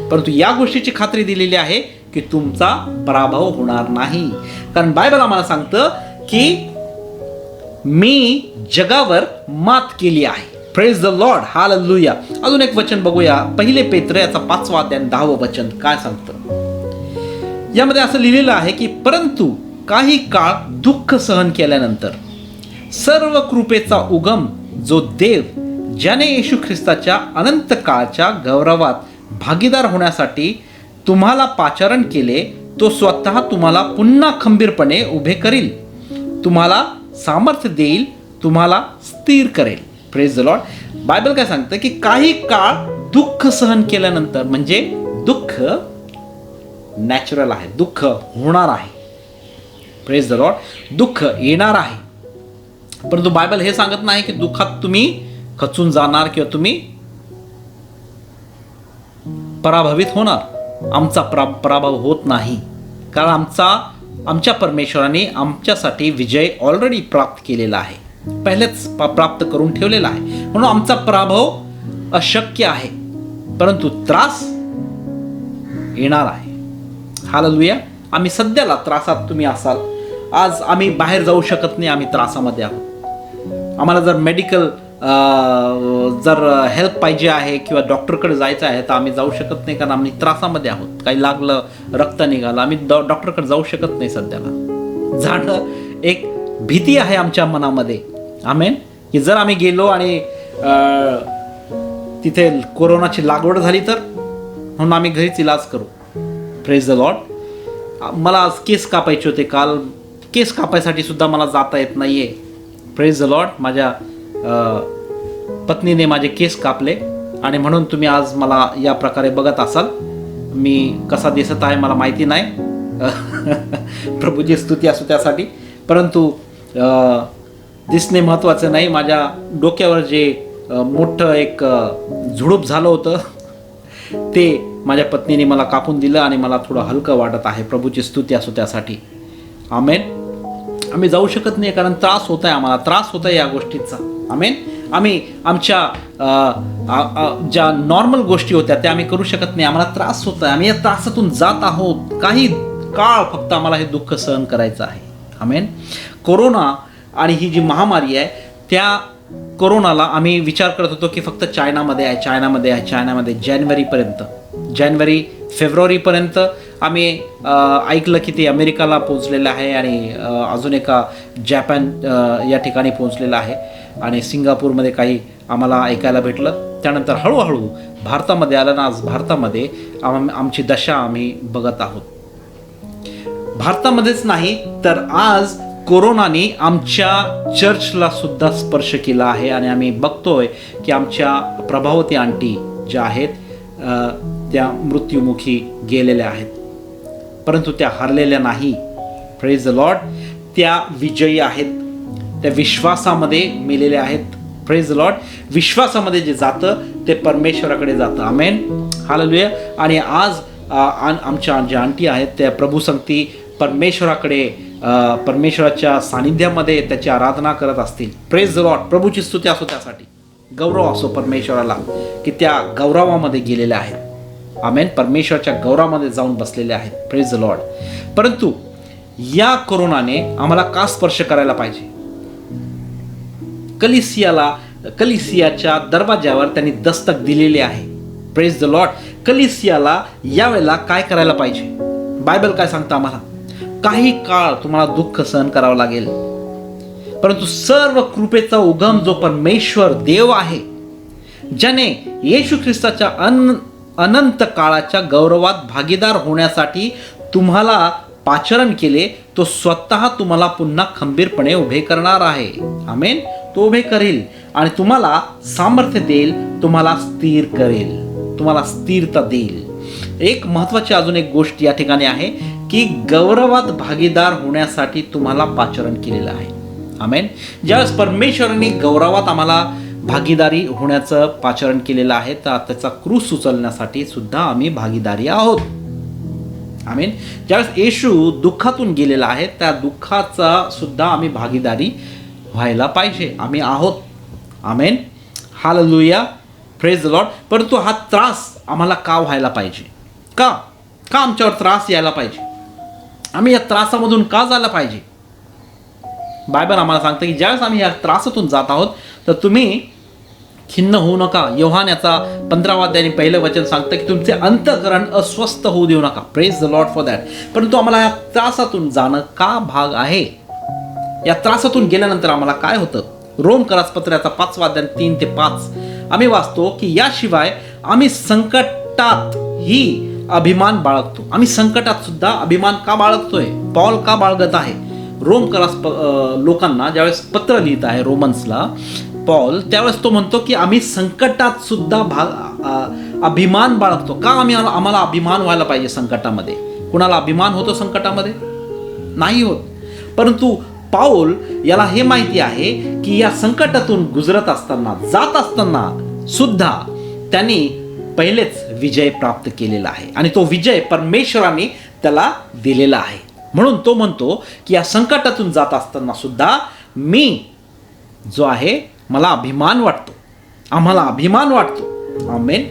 परंतु या गोष्टीची खात्री दिलेली आहे की तुमचा पराभव होणार नाही. कारण बायबल आम्हाला सांगतं की मी जगावर मात केली आहे. Praise the Lord, hallelujah. अजून एक वचन बघूया, 1 पेत्र याचा 5वा अध्याय 10वं वचन काय सांगतं. यामध्ये असं लिहिलेलं आहे की परंतु काही काळ दुःख सहन केल्यानंतर सर्व कृपेचा उगम जो देव ज्याने येशू ख्रिस्ताच्या अनंत काळच्या गौरवात भागीदार होण्यासाठी तुम्हाला पाचारण केले, तो स्वतः तुम्हाला पुन्हा खंबीरपणे उभे करील, तुम्हाला सामर्थ्य देईल, तुम्हाला स्थिर करेल. Praise the Lord. बायबल काय सांगतं की काही काळ दुःख सहन केल्यानंतर, म्हणजे दुःख नॅचरल आहे, दुःख होणार आहे. Praise the Lord. दुःख येणार आहे, परंतु बायबल हे सांगत नाही की दुःखात तुम्ही खचून जाणार किंवा तुम्ही पराभवित होणार. आमचा पराभव होत नाही, कारण आमच्या परमेश्वराने आमच्यासाठी विजय ऑलरेडी प्राप्त केलेला आहे, पहिलेच प्राप्त करून ठेवलेला आहे. म्हणून आमचा पराभव अशक्य आहे, परंतु त्रास येणार आहे. हालेलुया. आम्ही सध्याला त्रासात तुम्ही असाल, आज आम्ही बाहेर जाऊ शकत नाही, आम्ही त्रासामध्ये आहोत. आम्हाला जर मेडिकल जर हेल्प पाहिजे आहे किंवा डॉक्टरकडे जायचं आहे तर आम्ही जाऊ शकत नाही, कारण आम्ही त्रासामध्ये आहोत. काही लागलं, रक्त निघालं, आम्ही डॉक्टरकडे जाऊ शकत नाही सध्याला. जाणं एक भीती आहे आमच्या मनामध्ये. आमेन. की जर आम्ही गेलो आणि तिथे कोरोनाची लागवड झाली तर, म्हणून आम्ही घरीच इलाज करू. Praise the Lord. मला आज केस कापायचे होते, काल केस कापायसाठी सुद्धा मला जाता येत नाहीये. Praise the Lord. माझ्या पत्नीने माझे केस कापले आणि म्हणून तुम्ही आज मला या प्रकारे बघत असाल. मी कसा दिसत आहे मला माहिती नाही, प्रभूची स्तुती असो त्यासाठी, परंतु दिसणे महत्त्वाचं नाही. माझ्या डोक्यावर जे मोठं एक झुडूप झालं होतं ते माझ्या पत्नीने मला कापून दिलं आणि मला थोडं हलकं वाटत आहे. प्रभूची स्तुती असो त्यासाठी. आमेन. आम्ही जाऊ शकत नाही कारण त्रास होत आहे, आम्हाला त्रास होत आहे या गोष्टीचा. आमेन. आम्ही आमच्या ज्या नॉर्मल गोष्टी होत्या त्या आम्ही करू शकत नाही, आम्हाला त्रास होत आहे, आम्ही या त्रासातून जात आहोत. काही काळ फक्त आम्हाला हे दुःख सहन करायचं आहे. आमेन. कोरोना आणि ही जी महामारी आहे, त्या कोरोनाला आम्ही विचार करत होतो की फक्त चायनामध्ये आहे. जानेवारी फेब्रुवारीपर्यंत आम्ही ऐकलं की ते अमेरिकाला पोहोचलेलं आहे आणि अजून एका जपान या ठिकाणी पोहोचलेलं आहे आणि सिंगापूरमध्ये काही आम्हाला ऐकायला भेटलं. त्यानंतर हळूहळू भारतामध्ये आलं ना, आज भारतामध्ये आमची दशा आम्ही बघत आहोत. भारतामध्येच नाही तर आज कोरोनाने आमच्या चर्चला सुद्धा स्पर्श केला आहे आणि आम्ही बघतोय की आमच्या प्रभावती आंटी ज्या आहेत त्या मृत्युमुखी गेलेल्या आहेत, परंतु त्या हरलेल्या नाही. Praise the Lord. त्या विजयी आहेत, त्या विश्वासामध्ये मेलेल्या आहेत. Praise the Lord. विश्वासामध्ये जे जातं ते परमेश्वराकडे जातं. आमेन. हालेलुया. आणि आज आमच्या ज्या आंटी आहेत त्या प्रभू संगती परमेश्वराकडे, परमेश्वराच्या सानिध्यामध्ये त्याची आराधना करत असतील. Praise the Lord. प्रभूची स्तुती असो त्यासाठी. गौरव असो परमेश्वराला की त्या गौरवामध्ये गेलेल्या आहेत. आमेन. परमेश्वराच्या गौरवामध्ये जाऊन बसलेले आहेत. Praise the Lord. परंतु या कोरोनाने आम्हाला का स्पर्श करायला पाहिजे? कलिसियाला कलिसियाच्या दरवाजावर त्यांनी दस्तक दिलेली आहे. Praise the Lord. कलिसियाला यावेळेला काय करायला पाहिजे? बायबल काय सांगतं आम्हाला? काही काळ तुम्हाला दुःख सहन करावं लागेल, परंतु सर्व कृपेचा उगम जो परमेश्वर देव आहे, ज्याने येशू ख्रिस्ताच्या अनंत काळाच्या गौरवात भागीदार होण्यासाठी तुम्हाला पाचारण केले, तो स्वतः तुम्हाला पुन्हा खंबीरपणे उभे करणार आहे. आमेन. तो उभे करेल आणि तुम्हाला सामर्थ्य देईल, तुम्हाला स्थिर करेल, तुम्हाला स्थिरता देईल. एक महत्वाची अजून एक गोष्ट या ठिकाणी आहे की गौरवात भागीदार होण्यासाठी तुम्हाला पाचारण केलेलं आहे. आमेन. ज्यावेळेस परमेश्वराने गौरवात आम्हाला भागीदारी होण्याचं पाचारण केलेलं आहे, तर त्याचा क्रूस उचलण्यासाठी सुद्धा आम्ही भागीदारी आहोत. आमेन. ज्यावेळेस येशू दुःखातून गेलेला आहे, त्या दुःखाचा सुद्धा आम्ही भागीदारी व्हायला पाहिजे. आम्ही आहोत. आमेन. हालेलुया. Praise the Lord. परंतु हा त्रास आम्हाला का व्हायला पाहिजे? का आमच्यावर त्रास यायला पाहिजे? आम्ही या त्रासामधून का जायला पाहिजे? बायबल आम्हाला सांगतं की ज्यावेळेस आम्ही या त्रासातून जात आहोत, तर तुम्ही खिन्न होऊ नका. योहान याचा 15वा अध्याय 1 वचन सांगतं की तुमचे अंतःकरण अस्वस्थ होऊ देऊ नका. Praise the Lord for that. परंतु आम्हाला या त्रासातून जाणं का भाग आहे? या त्रासातून गेल्यानंतर आम्हाला काय होतं? रोम करासपत्राचा 5वा अध्याय 3 ते 5 आम्ही वाचतो की याशिवाय आम्ही संकटात ही अभिमान बाळगतो. आम्ही संकटात सुद्धा अभिमान का बाळगतोय? पॉल का बाळगत आहे? रोम लोकांना ज्यावेळेस पत्र लिहित आहे रोमन्सला पॉल, त्यावेळेस तो म्हणतो की आम्ही संकटात सुद्धा अभिमान बाळगतो. का आम्हाला अभिमान व्हायला पाहिजे संकटामध्ये? कुणाला अभिमान होतो संकटामध्ये? नाही होत. परंतु पाऊल याला हे माहिती आहे की या संकटातून गुजरत असताना, जात असताना सुद्धा त्यांनी पहिलेच विजय प्राप्त केलेला आहे आणि तो विजय परमेश्वराने त्याला दिलेला आहे. म्हणून तो म्हणतो की या संकटातून जात असताना सुद्धा मी जो आहे मला अभिमान वाटतो, आम्हाला अभिमान वाटतो. आमेन.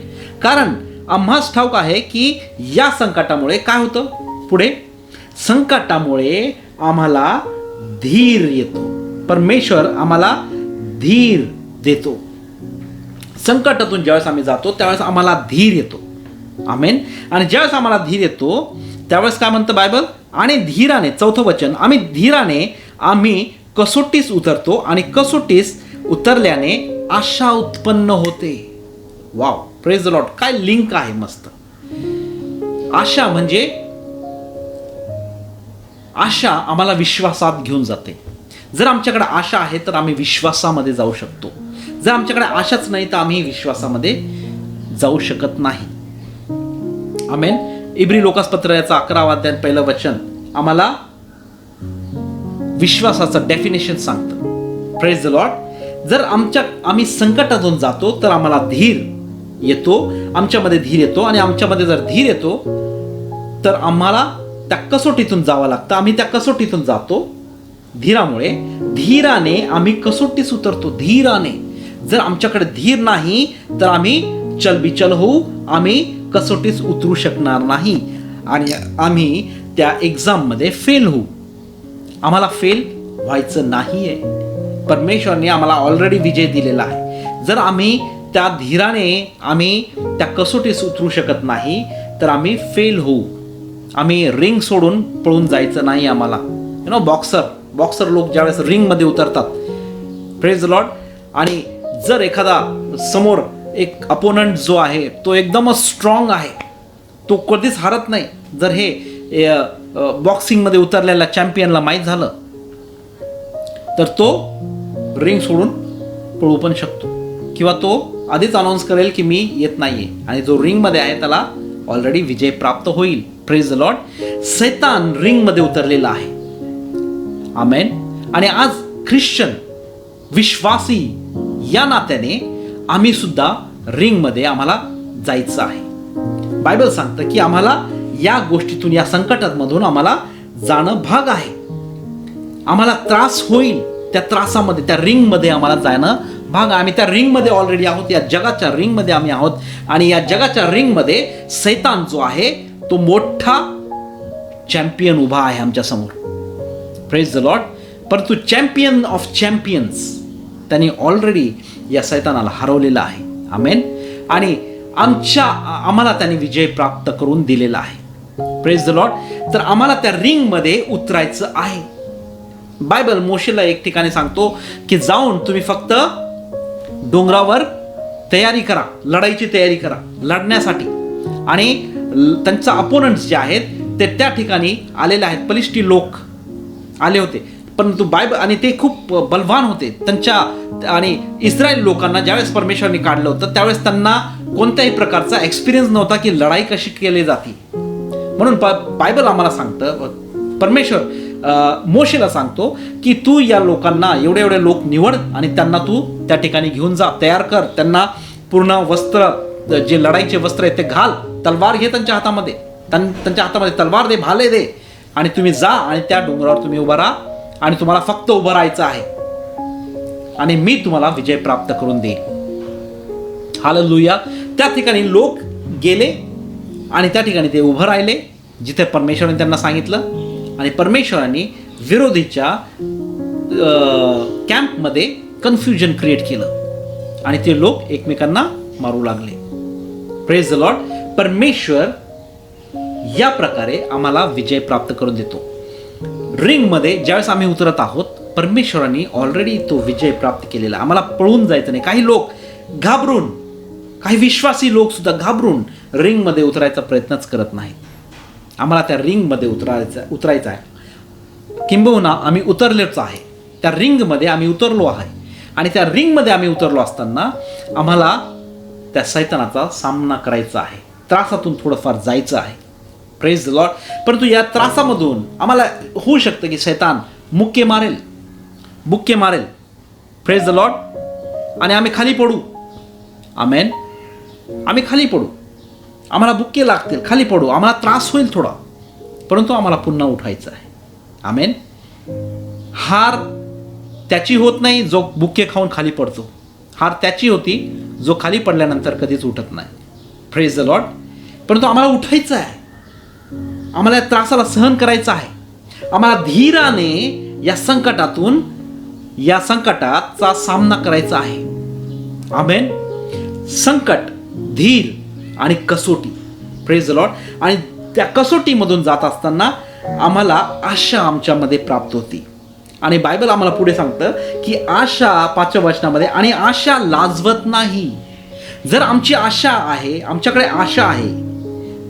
कारण आम्हास ठाऊक आहे की या संकटामुळे काय होतं? पुढे संकटामुळे आम्हाला धीर येतो. परमेश्वर आम्हाला धीर देतो. संकटातून ज्यावेळेस आम्ही जातो त्यावेळेस आम्हाला धीर येतो. आमेन. आणि ज्यावेळेस आम्हाला धीर येतो त्यावेळेस काय म्हणतं बायबल? आणि धीराने, 4थं वचन, आम्ही धीराने आम्ही कसोटीस उतरतो आणि कसोटीस उतरल्याने आशा उत्पन्न होते. वाव. Praise the Lord. काय लिंक आहे मस्त. आशा म्हणजे आशा आम्हाला विश्वासात घेऊन जाते. जर आमच्याकडे आशा आहे तर आम्ही विश्वासामध्ये जाऊ शकतो. जर आमच्याकडे आशाच नाही तर आम्ही विश्वासामध्ये जाऊ शकत नाही. आमेन. इब्री लोकासपत्र याचा 11वा अध्याय 1 वचन आम्हाला विश्वासाचं डेफिनेशन सांगतं. Praise the Lord. जर आम्ही संकटातून जातो तर आम्हाला धीर येतो, आमच्यामध्ये धीर येतो आणि आमच्यामध्ये जर धीर येतो तर आम्हाला त्या कसोटीतून जावं लागतं. आम्ही त्या कसोटीतून जातो धीरामुळे. धीराने आम्ही कसोटीस उतरतो. धीराने. जर आमच्याकडे धीर नाही तर आम्ही चलबिचल होऊ, आम्ही कसोटीस उतरू शकणार नाही आणि आम्ही त्या एक्झाममध्ये फेल होऊ. आम्हाला फेल व्हायचं नाही आहे. परमेश्वरने आम्हाला ऑलरेडी विजय दिलेला आहे. जर आम्ही त्या धीराने आम्ही त्या कसोटीस उतरू शकत नाही तर आम्ही फेल होऊ. आम्ही रिंग सोडून पळून जायचं नाही आम्हाला. बॉक्सर लोक ज्यावेळेस रिंगमध्ये उतरतात, प्रेज द लॉर्ड, आणि जर एखादा समोर एक अपोनंट जो आहे तो एकदमच स्ट्रॉंग आहे, तो कधीच हारत नाही. जर हे बॉक्सिंगमध्ये उतरलेल्या चॅम्पियनला माहीत झालं तर तो रिंग सोडून पळू पण शकतो किंवा तो आधीच अनाऊन्स करेल की मी येत नाहीये आणि जो रिंगमध्ये आहे त्याला ऑलरेडी विजय प्राप्त होईल. Praise the Lord. सैतान रिंगमध्ये उतरलेला आहे. आमेन. आणि आज ख्रिश्चन विश्वासी या नात्याने आम्ही सुद्धा रिंगमध्ये आम्हाला जायचं आहे. बायबल सांगतं की आम्हाला या गोष्टीतून, या संकटांमधून आम्हाला जाणं भाग आहे. आम्हाला त्रास होईल, त्या त्रासामध्ये, त्या रिंगमध्ये आम्हाला जाणं भाग आहे. आम्ही त्या रिंगमध्ये ऑलरेडी आहोत. या जगाच्या रिंगमध्ये आम्ही आहोत आणि या जगाच्या रिंगमध्ये सैतान जो आहे तो मोठा चॅम्पियन उभा आहे आमच्या समोर. Praise the Lord. परंतु चॅम्पियन ऑफ चॅम्पियन्स त्यांनी ऑलरेडी या सैतानाला हरवलेलं आहे. आमेन. आणि आम्हाला त्याने विजय प्राप्त करून दिलेला आहे. Praise the Lord. तर आम्हाला त्या रिंगमध्ये उतरायचं आहे. बायबल मोशेला एक ठिकाणी सांगतो की जाऊन तुम्ही फक्त डोंगरावर तयारी करा, लढाईची तयारी करा लढण्यासाठी. आणि त्यांचा अपोनंट्स जे आहेत ते त्या ठिकाणी आलेले आहेत. पलिष्टी लोक आले होते, परंतु बायबल आणि ते खूप बलवान होते त्यांच्या. आणि इस्रायल लोकांना ज्यावेळेस परमेश्वरांनी काढलं होतं त्यावेळेस त्यांना कोणत्याही प्रकारचा एक्सपिरियन्स नव्हता की लढाई कशी केली जाते. म्हणून बायबल आम्हाला सांगतं, परमेश्वर मोशेला सांगतो की तू या लोकांना एवढे लोक निवड आणि त्यांना तू त्या ठिकाणी घेऊन जा, तयार कर, त्यांना पूर्ण वस्त्र, जे लढाईचे वस्त्र आहेत ते घाल, तलवार घे त्यांच्या हातामध्ये, त्यांच्या हातामध्ये तलवार दे, भाले दे, आणि तुम्ही जा आणि त्या डोंगरावर तुम्ही उभा राहा आणि तुम्हाला फक्त उभं राहायचं आहे आणि मी तुम्हाला विजय प्राप्त करून देईन. हालेलुया. त्या ठिकाणी लोक गेले आणि त्या ठिकाणी ते उभं राहिले जिथे परमेश्वराने त्यांना सांगितलं. आणि परमेश्वराने विरोधीच्या कॅम्पमध्ये कन्फ्युजन क्रिएट केलं आणि ते लोक एकमेकांना मारू लागले. Praise the Lord. परमेश्वर या प्रकारे आम्हाला विजय प्राप्त करून देतो. रिंगमध्ये ज्यावेळेस आम्ही उतरत आहोत परमेश्वराने ऑलरेडी तो विजय प्राप्त केलेला. आम्हाला पळून जायचं नाही. काही लोक घाबरून, काही विश्वासी लोक सुद्धा घाबरून रिंगमध्ये उतरायचा प्रयत्नच करत नाहीत. आम्हाला त्या रिंगमध्ये उतरायचं आहे. किंबहुना आम्ही उतरलेच आहे, त्या रिंगमध्ये आम्ही उतरलो आहे. आणि त्या रिंगमध्ये आम्ही उतरलो असताना आम्हाला त्या सैतानाचा सामना करायचा आहे. त्रासातून थोडंफार जायचं आहे. Praise the Lord. परंतु या त्रासामधून आम्हाला होऊ शकतं की सैतान बुक्के मारेल. Praise the Lord. आणि आम्ही खाली पडू. आमेन. आम्ही खाली पडू, आम्हाला बुक्के लागतील, खाली पडू, आम्हाला त्रास होईल थोडा, परंतु आम्हाला पुन्हा उठायचं आहे. आमेन. हार त्याची होत नाही जो बुक्के खाऊन खाली पडतो. हार त्याची होती जो खाली पडल्यानंतर कधीच उठत नाही. Praise the Lord. परंतु आम्हाला उठायचं आहे. आम्हाला या त्रासाला सहन करायचं आहे. आम्हाला धीराने या संकटाचा सामना करायचा आहे. आमेन. संकट, धीर आणि कसोटी. Praise the Lord. आणि त्या कसोटीमधून जात असताना आम्हाला आशा आमच्यामध्ये प्राप्त होती. आणि बायबल आम्हाला पुढे सांगतं की आशा 5व्या वचनामध्ये, आणि आशा लाजवत नाही. जर आमची आशा आहे, आमच्याकडे आशा आहे,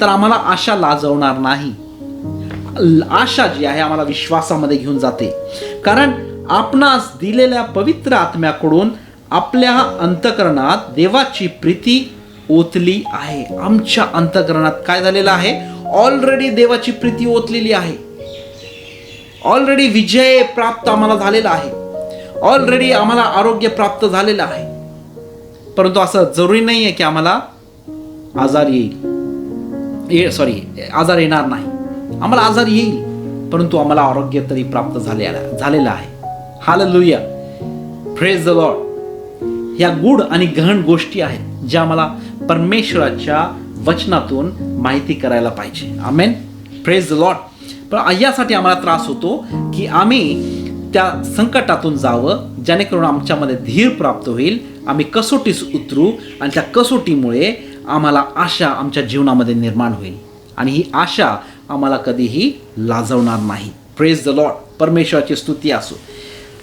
तर आम्हाला आशा लाजवणार नाही. आशा जी आहे आम्हाला विश्वासामध्ये घेऊन जाते. कारण आपणास दिलेल्या पवित्र आत्म्याकडून आपल्या अंतःकरणात देवाची प्रीती ओतली आहे. आमच्या अंतःकरणात काय झालेलं आहे? ऑलरेडी देवाची प्रीती ओतलेली आहे. ऑलरेडी विजय प्राप्त आम्हाला झालेला आहे. ऑलरेडी आम्हाला आरोग्य प्राप्त झालेलं आहे. परंतु असं जरुरी नाही आहे की आम्हाला आजार येणार नाही. आम्हाला आजार येईल, परंतु आम्हाला आरोग्य तरी प्राप्त झालेलं आहे. हालेलुया. Praise the Lord. ह्या गूढ आणि गहन गोष्टी आहेत ज्या आम्हाला परमेश्वराच्या वचनातून माहिती करायला पाहिजे. आमेन. Praise the Lord. पण यासाठी आम्हाला त्रास होतो की आम्ही त्या संकटातून जावं, जेणेकरून आमच्यामध्ये धीर प्राप्त होईल, आम्ही कसोटीस उतरू आणि त्या कसोटीमुळे आम्हाला आशा आमच्या जीवनामध्ये निर्माण होईल आणि ही आशा आम्हाला कधीही लाजवणार नाही. Praise the Lord. परमेश्वराची स्तुती असो.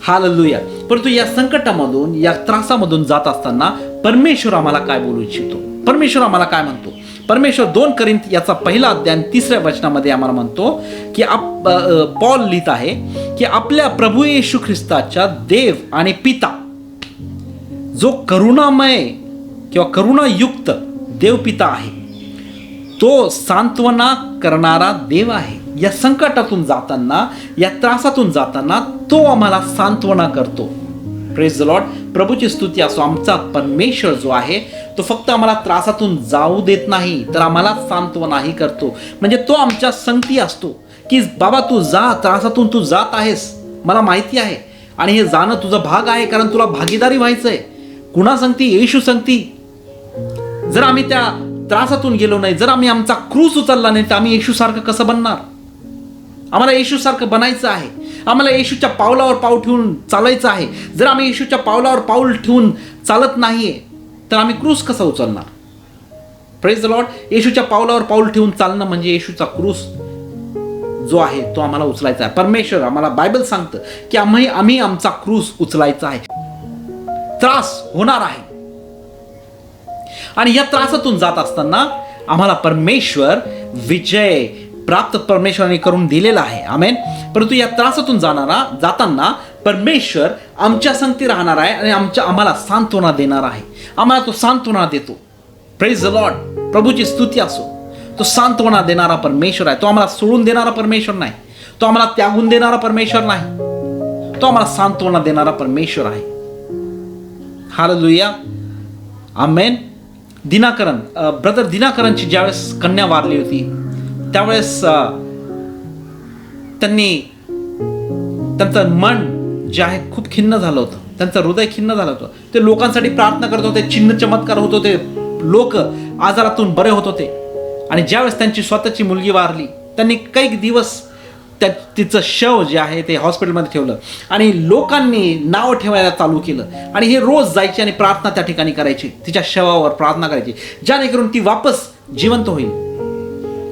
हालेलुया. परंतु या संकटामधून, या त्रासामधून जात असताना परमेश्वर आम्हाला काय बोलू इच्छितो? परमेश्वर आम्हाला काय म्हणतो? परमेश्वर 2 कोरिंथ याचा 1 अध्याय 3 वचनामध्ये आम्हाला म्हणतो की पॉल लिहित आहे की आपल्या प्रभू येशू ख्रिस्ताच्या देव आणि पिता, जो करुणामय किंवा करुणायुक्त देवपिता आहे, तो सांत्वना करणारा देव आहे. या संकटातून जाताना, या त्रासातून जाताना तो आम्हाला सांत्वना करतो. Praise the Lord. प्रभूची स्तुती असो. आमचा परमेश्वर जो आहे तो फक्त आम्हाला त्रासातून जाऊ देत नाही, तर आम्हाला सांत्वनाही करतो. म्हणजे तो आमच्या संगती असतो की बाबा तू जा, त्रासातून तू जात आहेस, मला माहिती आहे, आणि हे जाणं तुझा भाग आहे, कारण तुला भागीदारी व्हायचंय. कुणा संगती? येशू संगती. जर आम्ही त्या त्रासातून गेलो नाही, जर आम्ही आमचा क्रूस उचलला नाही, तर आम्ही येशूसारखं कसं बनणार? आम्हाला येशूसारखं बनायचं आहे. आम्हाला येशूच्या पावलावर पाऊल ठेवून चालायचं आहे. जर आम्ही येशूच्या पावलावर पाऊल ठेवून चालत नाहीये तर आम्ही क्रूस कसा उचलणार? Praise the Lord. येशूच्या पावलावर पाऊल ठेवून चालणं म्हणजे येशूचा क्रूस जो आहे तो आम्हाला उचलायचा आहे. परमेश्वर आम्हाला बायबल सांगतं की आम्ही आमचा क्रूस उचलायचा आहे. त्रास होणार आहे आणि या त्रासातून जात असताना आम्हाला परमेश्वर विजय प्राप्त परमेश्वराने करून दिलेला आहे. आमेन. परंतु या त्रासातून जाताना परमेश्वर आमच्या संगती राहणार आहे आणि आम्हाला सांत्वना देणार आहे. आम्हाला तो सांत्वना देतो. Praise the Lord. प्रभूची स्तुती असो. तो सांत्वना देणारा परमेश्वर आहे. तो आम्हाला सोडून देणारा परमेश्वर नाही. तो आम्हाला त्यागून देणारा परमेश्वर नाही. तो आम्हाला सांत्वना देणारा परमेश्वर आहे. हालेलुया. आमेन. ब्रदर दिनाकरनची ज्यावेळेस कन्या वारली होती त्यावेळेस त्यांचं मन जे आहे खूप खिन्न झालं होतं. त्यांचं हृदय खिन्न झालं होतं. ते लोकांसाठी प्रार्थना करत होते. चिन्ह चमत्कार होत होते. लोक आजारातून बरे होत होते. आणि ज्यावेळेस त्यांची स्वतःची मुलगी वारली त्यांनी काही दिवस तिचं शव जे आहे ते हॉस्पिटलमध्ये ठेवलं आणि लोकांनी नाव ठेवायला चालू केलं. आणि हे रोज जायचे आणि प्रार्थना त्या ठिकाणी करायची. तिच्या शवावर प्रार्थना करायची जेणेकरून ती वापस जिवंत होईल.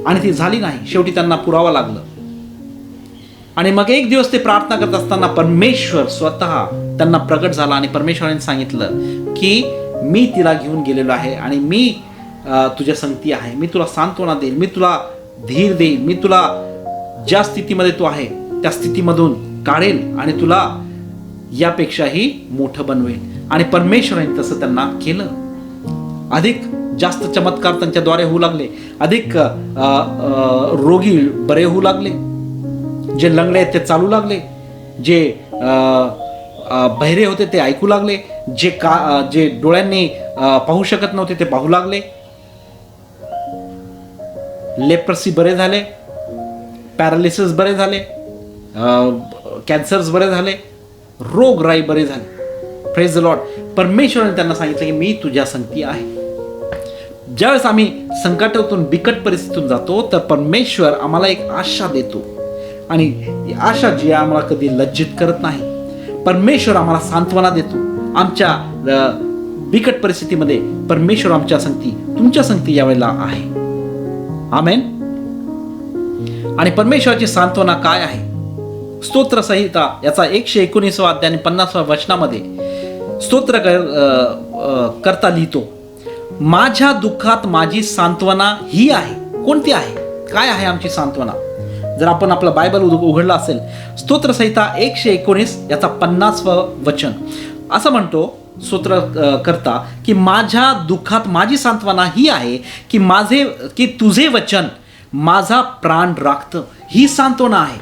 आणि ती झाली नाही. शेवटी त्यांना पुरावं लागलं. आणि मग एक दिवस ते प्रार्थना करत असताना परमेश्वर स्वतः त्यांना प्रगट झाला आणि परमेश्वराने सांगितलं की मी तिला घेऊन गेलेलो आहे आणि मी तुझ्या संगती आहे. मी तुला सांत्वना देईल. मी तुला धीर देईल. मी तुला ज्या स्थितीमध्ये तू आहे त्या स्थितीमधून काढेल आणि तुला यापेक्षाही मोठं बनवेल. आणि परमेश्वराने तसं त्यांना केलं. अधिक जास्त चमत्कार त्यांच्याद्वारे होऊ लागले. अधिक रोगी बरे होऊ लागले. जे लंगडे आहेत ते चालू लागले. जे बहिरे होते ते ऐकू लागले. जे डोळ्यांनी पाहू शकत नव्हते ते पाहू लागले. लेप्रसी बरे झाले. पॅरालिसिस बरे झाले. कॅन्सर्स बरे झाले. रोगराई बरे झाले. Praise the Lord. परमेश्वराने त्यांना सांगितलं की मी तुझ्या संगती आहे. ज्यावेळेस आम्ही संकटातून बिकट परिस्थितीतून जातो तर परमेश्वर आम्हाला एक आशा देतो आणि आशा जी आहे आम्हाला कधी लज्जित करत नाही. परमेश्वर आम्हाला सांत्वना देतो. आमच्या बिकट परिस्थितीमध्ये परमेश्वर आमच्या संगती तुमच्या संगती यावेळेला आहे. आमेन. आणि परमेश्वराची सांत्वना काय आहे? स्तोत्र संहिता याचा 119 अध्याय आणि 50 वचनामध्ये स्तोत्र करता लिहितो, माझ्या दुःखात माझी सांत्वना ही आहे. कोणती आहे? काय आहे आमची सांत्वना? जर आपण आपलं बायबल उघडलं असेल स्तोत्र संहिता 119 याचा 50 वचन असं म्हणतो स्तोत्र करता की माझ्या दुःखात माझी सांत्वना ही आहे की तुझे वचन माझा प्राण राखतं. ही सांत्वना आहे.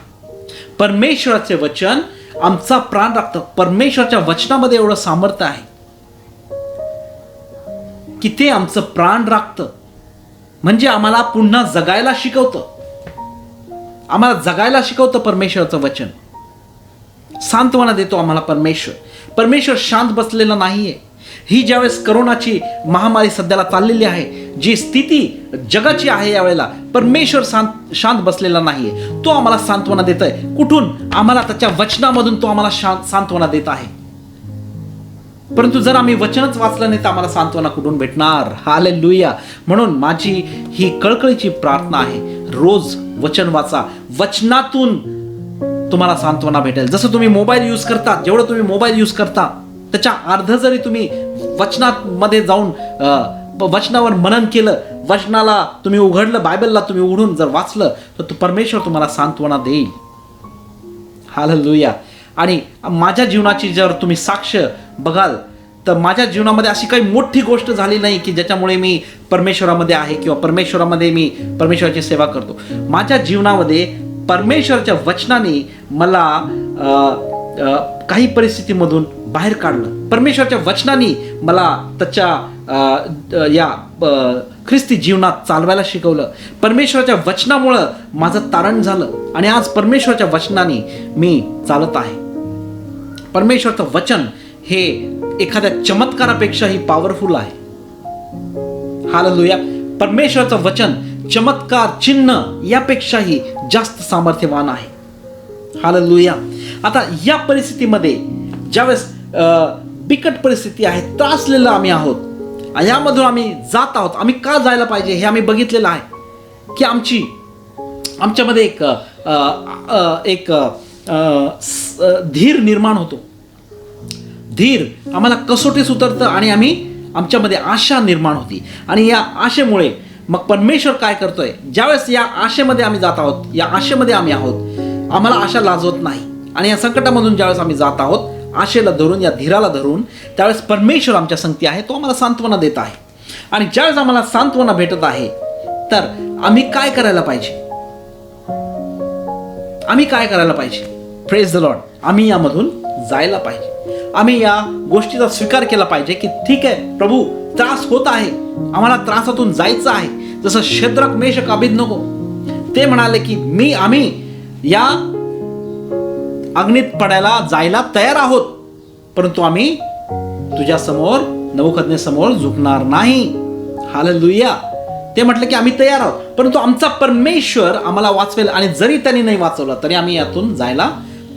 परमेश्वराचे वचन आमचा प्राण राखतं. परमेश्वराच्या वचनामध्ये एवढं सामर्थ्य आहे की ते आमचं प्राण राखतं. म्हणजे आम्हाला पुन्हा जगायला शिकवतं. आम्हाला जगायला शिकवतं परमेश्वराचं वचन. सांत्वना देतो आम्हाला परमेश्वर. परमेश्वर शांत बसलेला नाहीये. ही ज्यावेळेस करोनाची महामारी सध्याला चाललेली आहे, जी स्थिती जगाची आहे यावेळेला, परमेश्वर शांत बसलेला नाहीये. तो आम्हाला सांत्वना देत आहे. कुठून? आम्हाला त्याच्या वचनामधून तो आम्हाला सांत्वना देत आहे. परंतु जर आम्ही वचनच वाचलं नाही तर आम्हाला सांत्वना कुठून भेटणार? हालेलुया. म्हणून माझी ही कळकळीची प्रार्थना आहे, रोज वचन वाचा. वचनातून तुम्हाला सांत्वना भेटेल. जसं तुम्ही मोबाईल यूज करता, जेवढं तुम्ही मोबाईल यूज करता त्याच्या अर्ध जरी तुम्ही वचनामध्ये जाऊन वचनावर मनन केलं, वचनाला तुम्ही उघडलं, बायबलला तुम्ही उघडून जर वाचलं तर परमेश्वर तुम्हाला सांत्वना देईल. हालेलुया. आणि माझ्या जीवनाची जर तुम्ही साक्ष बघाल तर माझ्या जीवनामध्ये अशी काही मोठी गोष्ट झाली नाही की ज्याच्यामुळे मी परमेश्वरामध्ये आहे किंवा परमेश्वरामध्ये मी परमेश्वराची सेवा करतो. माझ्या जीवनामध्ये परमेश्वराच्या वचनाने मला काही परिस्थितीमधून बाहेर काढलं. परमेश्वराच्या वचनाने मला त्याच्या ख्रिस्ती जीवनात चालवायला शिकवलं. परमेश्वराच्या वचनामुळं माझं तारण झालं आणि आज परमेश्वराच्या वचनाने मी चालत आहे. परमेश्वराचं वचन हे एखाद्या चमत्कारापेक्षाही पॉवरफुल आहे. हालेलुया. परमेश्वराचं वचन चमत्कार, चिन्ह यापेक्षाही जास्त सामर्थ्यवान आहे. हालेलुया. आता या परिस्थितीमध्ये ज्यावेळेस बिकट परिस्थिती आहे, त्रासलेलं आम्ही आहोत आणि यामधून आम्ही जात आहोत. आम्ही का जायला पाहिजे हे आम्ही बघितलेलं आहे की आमच्यामध्ये एक धीर निर्माण होतो. धीर आम्हाला कसोटीस उतरतं आणि आमच्यामध्ये आशा निर्माण होती. आणि या आशेमुळे मग परमेश्वर काय करतोय, ज्यावेळेस या आशेमध्ये आम्ही जात आहोत, या आशेमध्ये आम्ही आहोत, आम्हाला आशा लाजवत नाही. आणि या संकटामधून ज्यावेळेस आम्ही जात आहोत, आशेला धरून, या धीराला धरून, त्यावेळेस परमेश्वर आमच्या संगती आहे, तो आम्हाला सांत्वना देत आहे. आणि ज्यावेळेस आम्हाला सांत्वना भेटत आहे, तर आम्ही काय करायला पाहिजे? आम्ही काय करायला पाहिजे? Praise the Lord. आम्ही यामधून जायला पाहिजे. आम्ही या गोष्टीचा स्वीकार केला पाहिजे की ठीक आहे प्रभू, त्रास होत आहे, आम्हाला त्रासातून जायचं आहे. जसं शद्रक, मेषक, अबेदनगो ते म्हणाले की आम्ही या अग्नीत पडायला जायला तयार आहोत, परंतु आम्ही तुझ्या समोर, नबुकदनेस्समोर झुकणार नाही. हालेलुया. ते म्हटलं की आम्ही तयार आहोत, परंतु आमचा परमेश्वर आम्हाला वाचवेल आणि जरी त्यांनी नाही वाचवलं तरी आम्ही यातून जायला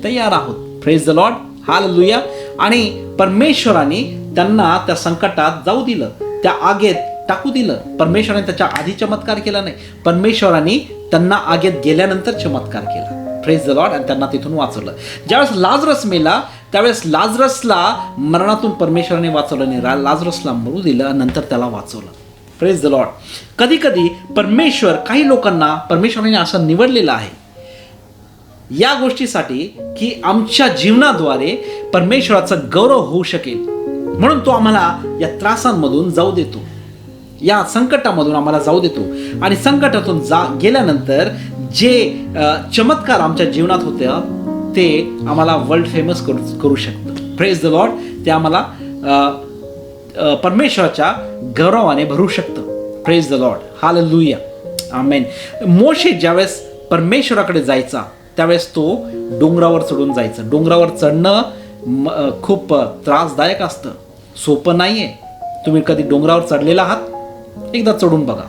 तयार आहोत. Praise the Lord. हालेलुया. आणि परमेश्वराने त्यांना त्या संकटात जाऊ दिलं, त्या आगेत टाकू दिलं. परमेश्वराने त्याच्या आधी चमत्कार केला नाही, परमेश्वराने त्यांना आगेत गेल्यानंतर चमत्कार केला. Praise the Lord. आणि त्यांना तिथून वाचवलं. ज्यावेळेस लाजरस मेला, त्यावेळेस लाजरसला मरणातून परमेश्वराने वाचवलं नाही, लाजरसला मरू दिलं, नंतर त्याला वाचवलं. Praise the Lord. कधी कधी परमेश्वर, काही लोकांना परमेश्वराने असं निवडलेलं आहे या गोष्टीसाठी की आमच्या जीवनाद्वारे परमेश्वराचा गौरव होऊ शकेल, म्हणून तो आम्हाला या त्रासांमधून जाऊ देतो, या संकटामधून आम्हाला जाऊ देतो. आणि संकटातून गेल्यानंतर जे चमत्कार आमच्या जीवनात होते ते आम्हाला वर्ल्ड फेमस करू शकतं. Praise the Lord. ते आम्हाला परमेश्वराच्या गौरवाने भरू शकतं. Praise the Lord. हालेलुया. आमेन. मोशे ज्यावेळेस परमेश्वराकडे जायचा त्यावेळेस तो डोंगरावर चढून जायचं. डोंगरावर चढणं खूप त्रासदायक असतं, सोपं नाहीये. तुम्ही कधी डोंगरावर चढलेला आहात? एकदा चढून बघा.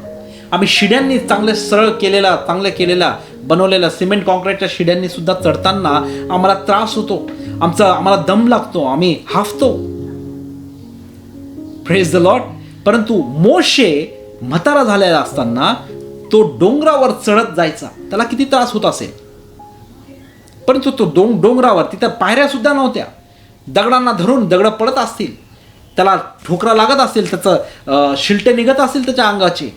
आम्ही शिड्यांनी चांगल्या केलेला बनवलेल्या सिमेंट कॉन्क्रीटच्या शिड्यांनी सुद्धा चढताना आम्हाला त्रास होतो, आम्हाला दम लागतो, आम्ही हाफतो. Praise the Lord. परंतु मोशे म्हातारा झालेला असताना तो डोंगरावर चढत जायचा. त्याला किती त्रास होत असेल, परंतु तो डोंगरावर, तिथं पायऱ्या सुद्धा नव्हत्या, दगडांना धरून दगड पडत असतील, त्याला ठोकरा लागत असेल, त्याचं शिलटे निघत असतील त्याच्या अंगाचे,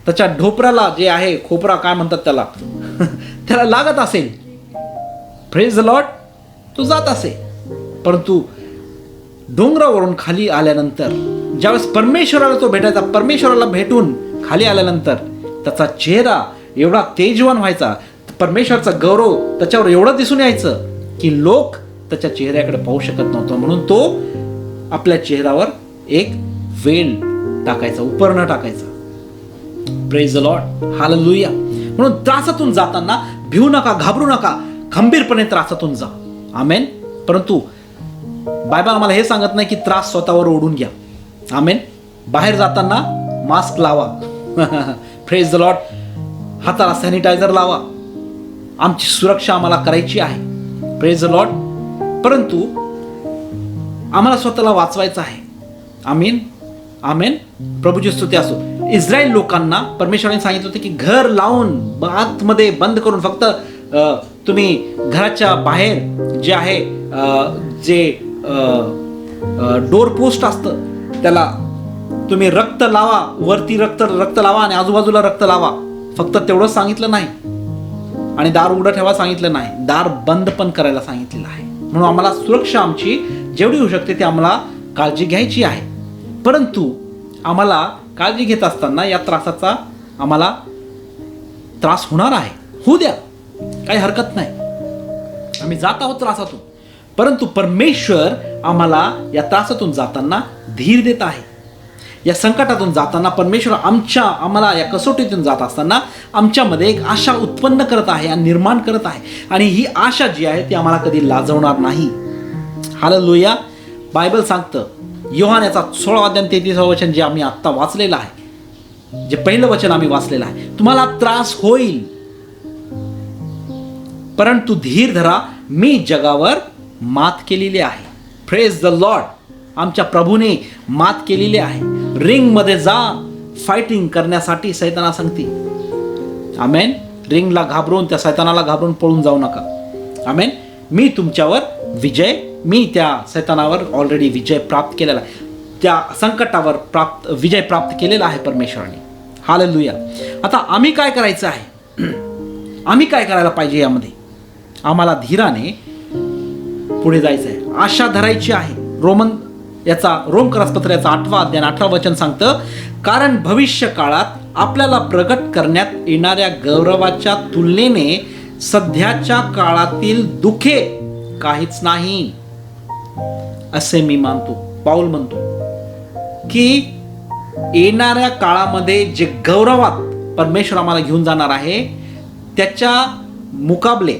त्याच्या ढोपऱ्याला जे आहे खोपरा काय म्हणतात त्याला त्याला लागत असेल. Praise the Lord. तो जात असे. परंतु डोंगरावरून खाली आल्यानंतर ज्यावेळेस परमेश्वराला तो भेटायचा, परमेश्वराला भेटून खाली आल्यानंतर त्याचा चेहरा एवढा तेजवान व्हायचा, परमेश्वराचा गौरव त्याच्यावर एवढं दिसून यायचं की लोक त्याच्या चेहऱ्याकडे पाहू शकत नव्हतं. म्हणून तो आपल्या चेहऱ्यावर एक वेल टाकायचा, उपरणं टाकायचा. Praise the Lord. हालेलुया. म्हणून त्रासातून जाताना भिवू नका, घाबरू नका, खंबीरपणे त्रासातून जा. आमेन. परंतु बायबल आम्हाला हे सांगत नाही की त्रास स्वतःवर ओढून घ्या. आमेन. बाहेर जाताना मास्क लावा. Praise the Lord. हाताला सॅनिटायझर लावा. आमची सुरक्षा आम्हाला करायची आहे. Praise the Lord. परंतु आम्हाला स्वतःला वाचवायचं आहे. आमीन. आमेन. प्रभूची स्तुती असो. इस्रायल लोकांना परमेश्वराने सांगितलं होतं की घर लावून आतमध्ये बंद करून फक्त तुम्ही घराच्या बाहेर जे आहे जे डोर पोस्ट असतं त्याला तुम्ही रक्त लावा, वरती रक्त लावा आणि आजूबाजूला रक्त लावा. फक्त तेवढं सांगितलं नाही. आणि दार उघडं ठेवा सांगितलं नाही, दार बंद पण करायला सांगितलेलं आहे. म्हणून आम्हाला सुरक्षा आमची जेवढी होऊ शकते ती आम्हाला काळजी घ्यायची आहे. परंतु आम्हाला काळजी घेत असताना या त्रासाचा आम्हाला त्रास होणार आहे, होऊ द्या, काही हरकत नाही. आम्ही जात आहोत त्रासातून, परंतु परमेश्वर आम्हाला या त्रासातून जाताना धीर देत आहे. या संकटातून जाताना परमेश्वर आम्हाला या कसोटीतून जात असताना आमच्यामध्ये एक आशा उत्पन्न करत आहे आणि निर्माण करत आहे. आणि ही आशा जी आहे ती आम्हाला कधी लाजवणार नाही. हालेलुया. बायबल सांगतं, योहान याचा 16 अध्याय 33 वचन जे आम्ही आत्ता वाचलेलं आहे, जे पहिलं वचन आम्ही वाचलेलं आहे, तुम्हाला त्रास होईल, परंतु धीर धरा, मी जगावर मात केलेली आहे. Praise the Lord. आमच्या प्रभूने मात केलेली आहे. रिंगमध्ये जा, फायटिंग करण्यासाठी सैताना सांगते. आमेन. रिंगला घाबरून, त्या सैतानाला घाबरून पळून जाऊ नका. आमेन. मी तुमच्यावर मी त्या सैतानावर ऑलरेडी विजय प्राप्त केलेला आहे. त्या संकटावर विजय प्राप्त केलेला आहे परमेश्वराने. हालेलुया. आता आम्ही काय करायचं आहे? आम्ही काय करायला पाहिजे? यामध्ये आम्हाला धीराने पुढे जायचं आहे, आशा धरायची आहे. रोमकरासपत्र याचा 8वा अध्याय 18 वचन सांगतं, कारण भविष्य काळात आपल्याला प्रगट करण्यात येणाऱ्या गौरवाच्या तुलनेने सध्याच्या काळातील दुःखे काहीच नाही, असे मी मानतो. पाऊल म्हणतो की येणाऱ्या काळामध्ये जे गौरवात परमेश्वर आम्हाला घेऊन जाणार आहे, त्याच्या मुकाबले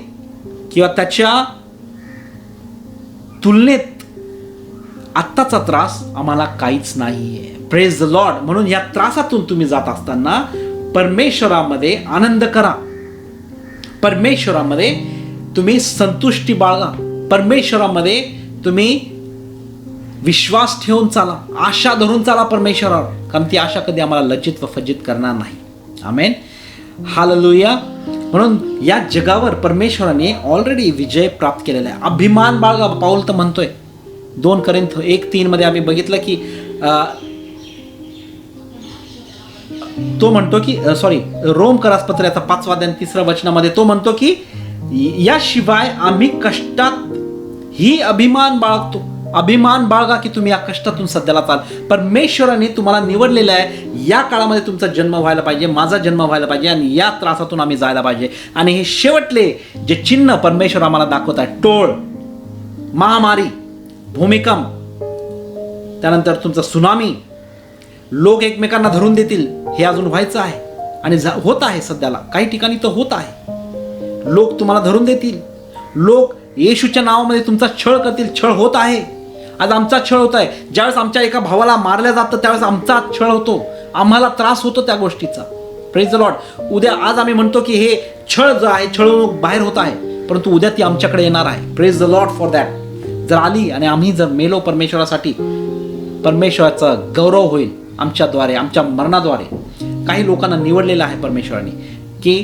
किंवा त्याच्या तुलनेत आत्ताचा त्रास आम्हाला काहीच नाही आहे. Praise the Lord. म्हणून या त्रासातून तुम्ही जात असताना परमेश्वरामध्ये आनंद करा, परमेश्वरामध्ये तुम्ही संतुष्टी बाळगा, परमेश्वरामध्ये तुम्ही विश्वास ठेवून चाला, आशा धरून चाला परमेश्वरावर, कारण ती आशा कधी आम्हाला लज्जित व फज्जित करणार नाही. आमेन. हालेलुया. म्हणून या जगावर परमेश्वराने ऑलरेडी विजय प्राप्त केलेला आहे. अभिमान बाळगा. पाऊल तर म्हणतोय 2 कोरिंथ 1:3 मध्ये आम्ही बघितलं की तो म्हणतो की रोमकरासपत्र याचा 5वा अध्याय 3 वचनामध्ये तो म्हणतो की याशिवाय आम्ही कष्टात ही अभिमान बाळगा की तुम्ही या कष्टातून सध्याला चाल. परमेश्वराने तुम्हाला निवडलेलं आहे. या काळामध्ये तुमचा जन्म व्हायला पाहिजे, माझा जन्म व्हायला पाहिजे आणि या त्रासातून आम्ही जायला पाहिजे. आणि हे शेवटले जे चिन्ह परमेश्वर आम्हाला दाखवत आहे, टोळ, महामारी, भूमिकंप, त्यानंतर तुमचा सुनामी, लोक एकमेकांना धरून देतील, हे अजून व्हायचं आहे आणि होत आहे. सध्याला काही ठिकाणी तर होत आहे. लोक तुम्हाला धरून देतील, लोक येशूच्या नावामध्ये तुमचा छळ करतील. छळ होत आहे. आज आमचा छळ होत आहे. ज्यावेळेस आमच्या एका भावाला मारलं जातं त्यावेळेस आमचा छळ होतो, आम्हाला त्रास होतो त्या गोष्टीचा. Praise the Lord. आज आम्ही म्हणतो की हे छळ जो आहे, छळवणूक बाहेर होत आहे, परंतु उद्या ती आमच्याकडे येणार आहे. Praise the Lord for that. जर आली आणि आम्ही जर मेलो परमेश्वरासाठी, परमेश्वराचा गौरव होईल आमच्याद्वारे, आमच्या मरणाद्वारे. काही लोकांना निवडलेलं आहे परमेश्वराने की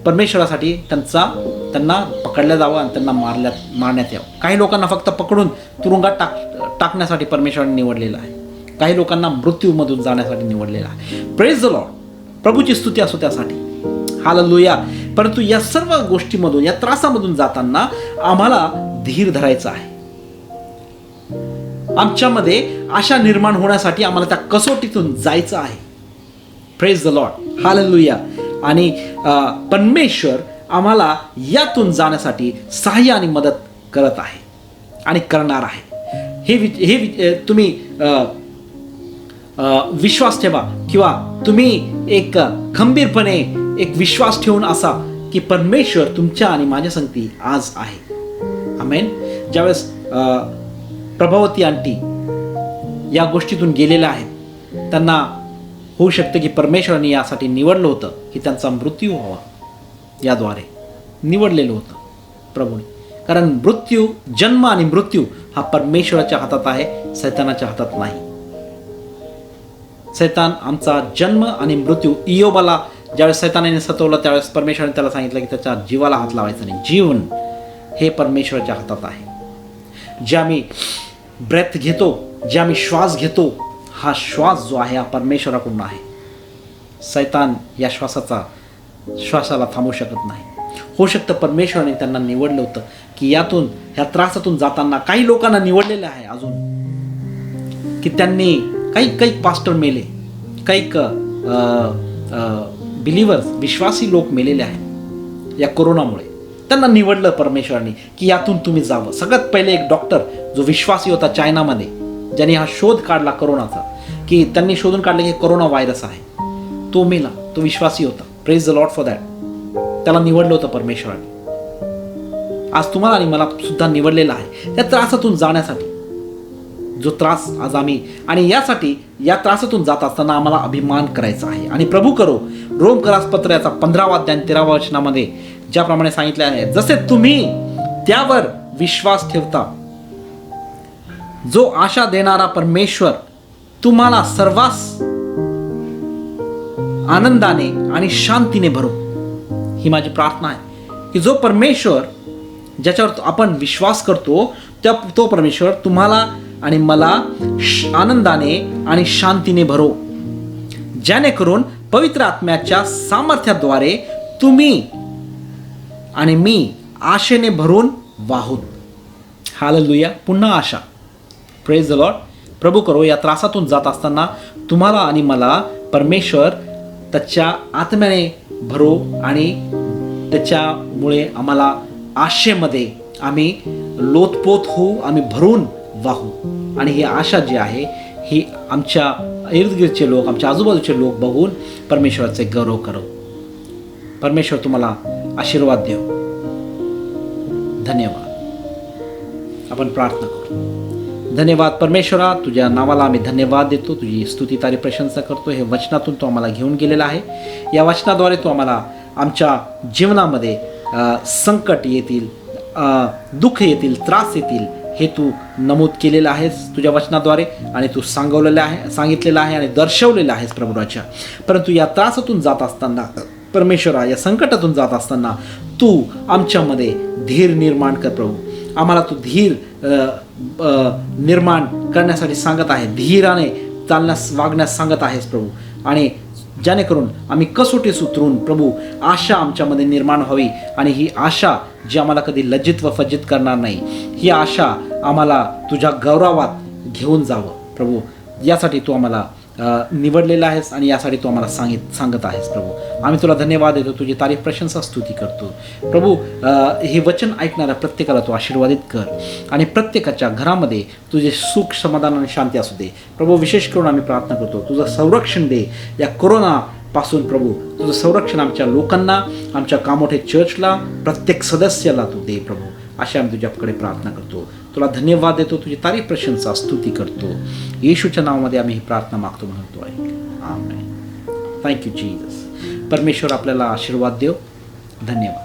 परमेश्वरासाठी त्यांना पकडलं जावं आणि त्यांना मारण्यात यावं. काही लोकांना फक्त पकडून तुरुंगात टाकण्यासाठी परमेश्वराने निवडलेलं आहे. काही लोकांना मृत्यूमधून जाण्यासाठी निवडलेलं आहे. Praise the Lord. प्रभूची स्तुती असो त्यासाठी. हालेलुया. परंतु या सर्व गोष्टीमधून, या त्रासामधून जाताना आम्हाला धीर धरायचा आहे. आमच्यामध्ये आशा निर्माण होण्यासाठी आम्हाला त्या कसोटीतून जायचं आहे. Praise the Lord. हालेलुया. आणि परमेश्वर आम्हाला यातून जाण्यासाठी सहाय्य आणि मदत करत आहे आणि करणार आहे. हे तुम्ही विश्वास ठेवा किंवा तुम्ही एक खंबीरपणे एक विश्वास ठेवून असा की परमेश्वर तुमच्या आणि माझ्या संगती आज आहे. आमेन. ज्यावेळेस प्रभावती आंटी या गोष्टीतून गेलेल्या आहेत, त्यांना होऊ शकतं की परमेश्वराने यासाठी निवडलं होतं की त्यांचा मृत्यू व्हावा. याद्वारे निवडलेलं होतं प्रभूने. कारण जन्म आणि मृत्यू हा परमेश्वराच्या हातात आहे, सैतानाच्या हातात नाही. सैतान आमचा जन्म आणि मृत्यू, इयोबाला ज्यावेळेस सैतानाने सतवलं त्यावेळेस परमेश्वराने त्याला सांगितलं की त्याच्या जीवाला हात लावायचा नाही. जीवन हे परमेश्वराच्या हातात आहे. जे आम्ही ब्रेथ घेतो, जे आम्ही श्वास घेतो, हा श्वास जो आहे हा परमेश्वराकडून आहे. सैतान या श्वासाला थांबवू शकत नाही. होऊ शकतं परमेश्वराने त्यांना निवडलं होतं की ह्या त्रासातून जाताना काही लोकांना निवडलेलं आहे अजून की त्यांनी काही पास्टर मेले, काही बिलिव्हर्स, विश्वासी लोक मेलेले आहेत या कोरोनामुळे. त्यांना निवडलं परमेश्वराने की यातून तुम्ही जावं. सगळ्यात पहिले एक डॉक्टर जो विश्वासी होता चायनामध्ये, ज्यांनी हा शोध काढला कोरोनाचा, की त्यांनी शोधून काढले की कोरोना व्हायरस आहे, तो मेला. तो विश्वासी होता. Praise the Lord for that. त्याला निवडलं होतं परमेश्वराने. आज तुम्हाला आणि मला सुद्धा निवडलेलं आहे त्या त्रासातून जाण्यासाठी. जो त्रास आज आम्ही आणि या त्रासातून जात असताना आम्हाला अभिमान करायचा आहे. आणि प्रभू करो रोमकरासपत्र याचा 15वा अध्याय 13व्या वचनामध्ये ज्याप्रमाणे सांगितले आहे, जसे तुम्ही त्यावर विश्वास ठेवता, जो आशा देणारा परमेश्वर तुम्हाला सर्वांस आनंदाने आणि शांतीने भरो. ही माझी प्रार्थना आहे की जो परमेश्वर ज्याच्यावर आपण विश्वास करतो तो परमेश्वर तुम्हाला आणि मला आनंदाने आणि शांतीने भरो, जेणेकरून पवित्र आत्म्याच्या सामर्थ्याद्वारे तुम्ही आणि मी आशेने भरून वाहून. हालेलुया. पुन्हा आशा. Praise the Lord. प्रभू करो या त्रासातून जात असताना तुम्हाला आणि मला परमेश्वर त्याच्या आत्म्याने भरो आणि त्याच्यामुळे आम्हाला आशेमध्ये आम्ही लोतपोत होऊ, आम्ही भरून वाहू. आणि ही आशा जी आहे ही आमच्या इर्दगिर्दचे लोक, आमच्या आजूबाजूचे लोक बघून परमेश्वराचे गौरव करो. परमेश्वर तुम्हाला आशीर्वाद देव. धन्यवाद. आपण प्रार्थना करू. धन्यवाद परमेश्वरा, तुझ्या नावाला आम्ही धन्यवाद देतो, तुझी स्तुती तारीफ प्रशंसा करतो. हे वचनातून तो आम्हाला घेऊन गेलेला आहे. या वचनाद्वारे तो आम्हाला आमच्या जीवनामध्ये संकट येतील, दुःख येतील, त्रास येतील हे तू नमूद केलेलं आहेस तुझ्या वचनाद्वारे आणि तू सांगितलेलं आहे आणि दर्शवलेलं आहेस प्रभूराच्या. परंतु या त्रासातून जात असताना परमेश्वरा, या संकटातून जात असताना तू आमच्यामध्ये धीर निर्माण कर प्रभू. आम्हाला तू धीर निर्माण करण्यासाठी सांगत आहे, धीराने चालण्यास वागण्यास सांगत आहेस प्रभू. आणि जेणेकरून आम्ही कसोटीस उतरून प्रभू आशा आमच्यामध्ये निर्माण व्हावी. आणि ही आशा जी आम्हाला कधी लज्जित व फज्जित करणार नाही, ही आशा आम्हाला तुझ्या गौरवात घेऊन जावं प्रभू. यासाठी तू आम्हाला निवडलेला आहेस आणि यासाठी तू आम्हाला सांगत आहेस प्रभू. आम्ही तुला धन्यवाद देतो, तुझी तारीफ प्रशंसा स्तुती करतो प्रभू. हे वचन ऐकणाऱ्या प्रत्येकाला तू आशीर्वादित कर आणि प्रत्येकाच्या घरामध्ये तुझे सुख, समाधान आणि शांती असू दे प्रभू. विशेष करून आम्ही प्रार्थना करतो, तुझं संरक्षण दे या कोरोनापासून प्रभू. तुझं संरक्षण आमच्या लोकांना, आमच्या कामोठे चर्चला, प्रत्येक सदस्याला तू दे प्रभू. अशा आम्ही तुझ्याकडे प्रार्थना करतो. तुला धन्यवाद देतो, तुझी तारीफ प्रशंसा स्तुती करतो. येशूच्या नावामध्ये आम्ही ही प्रार्थना मागतो म्हणतो आहे. आमेन. Thank you Jesus. परमेश्वर आपल्याला आशीर्वाद देव. धन्यवाद.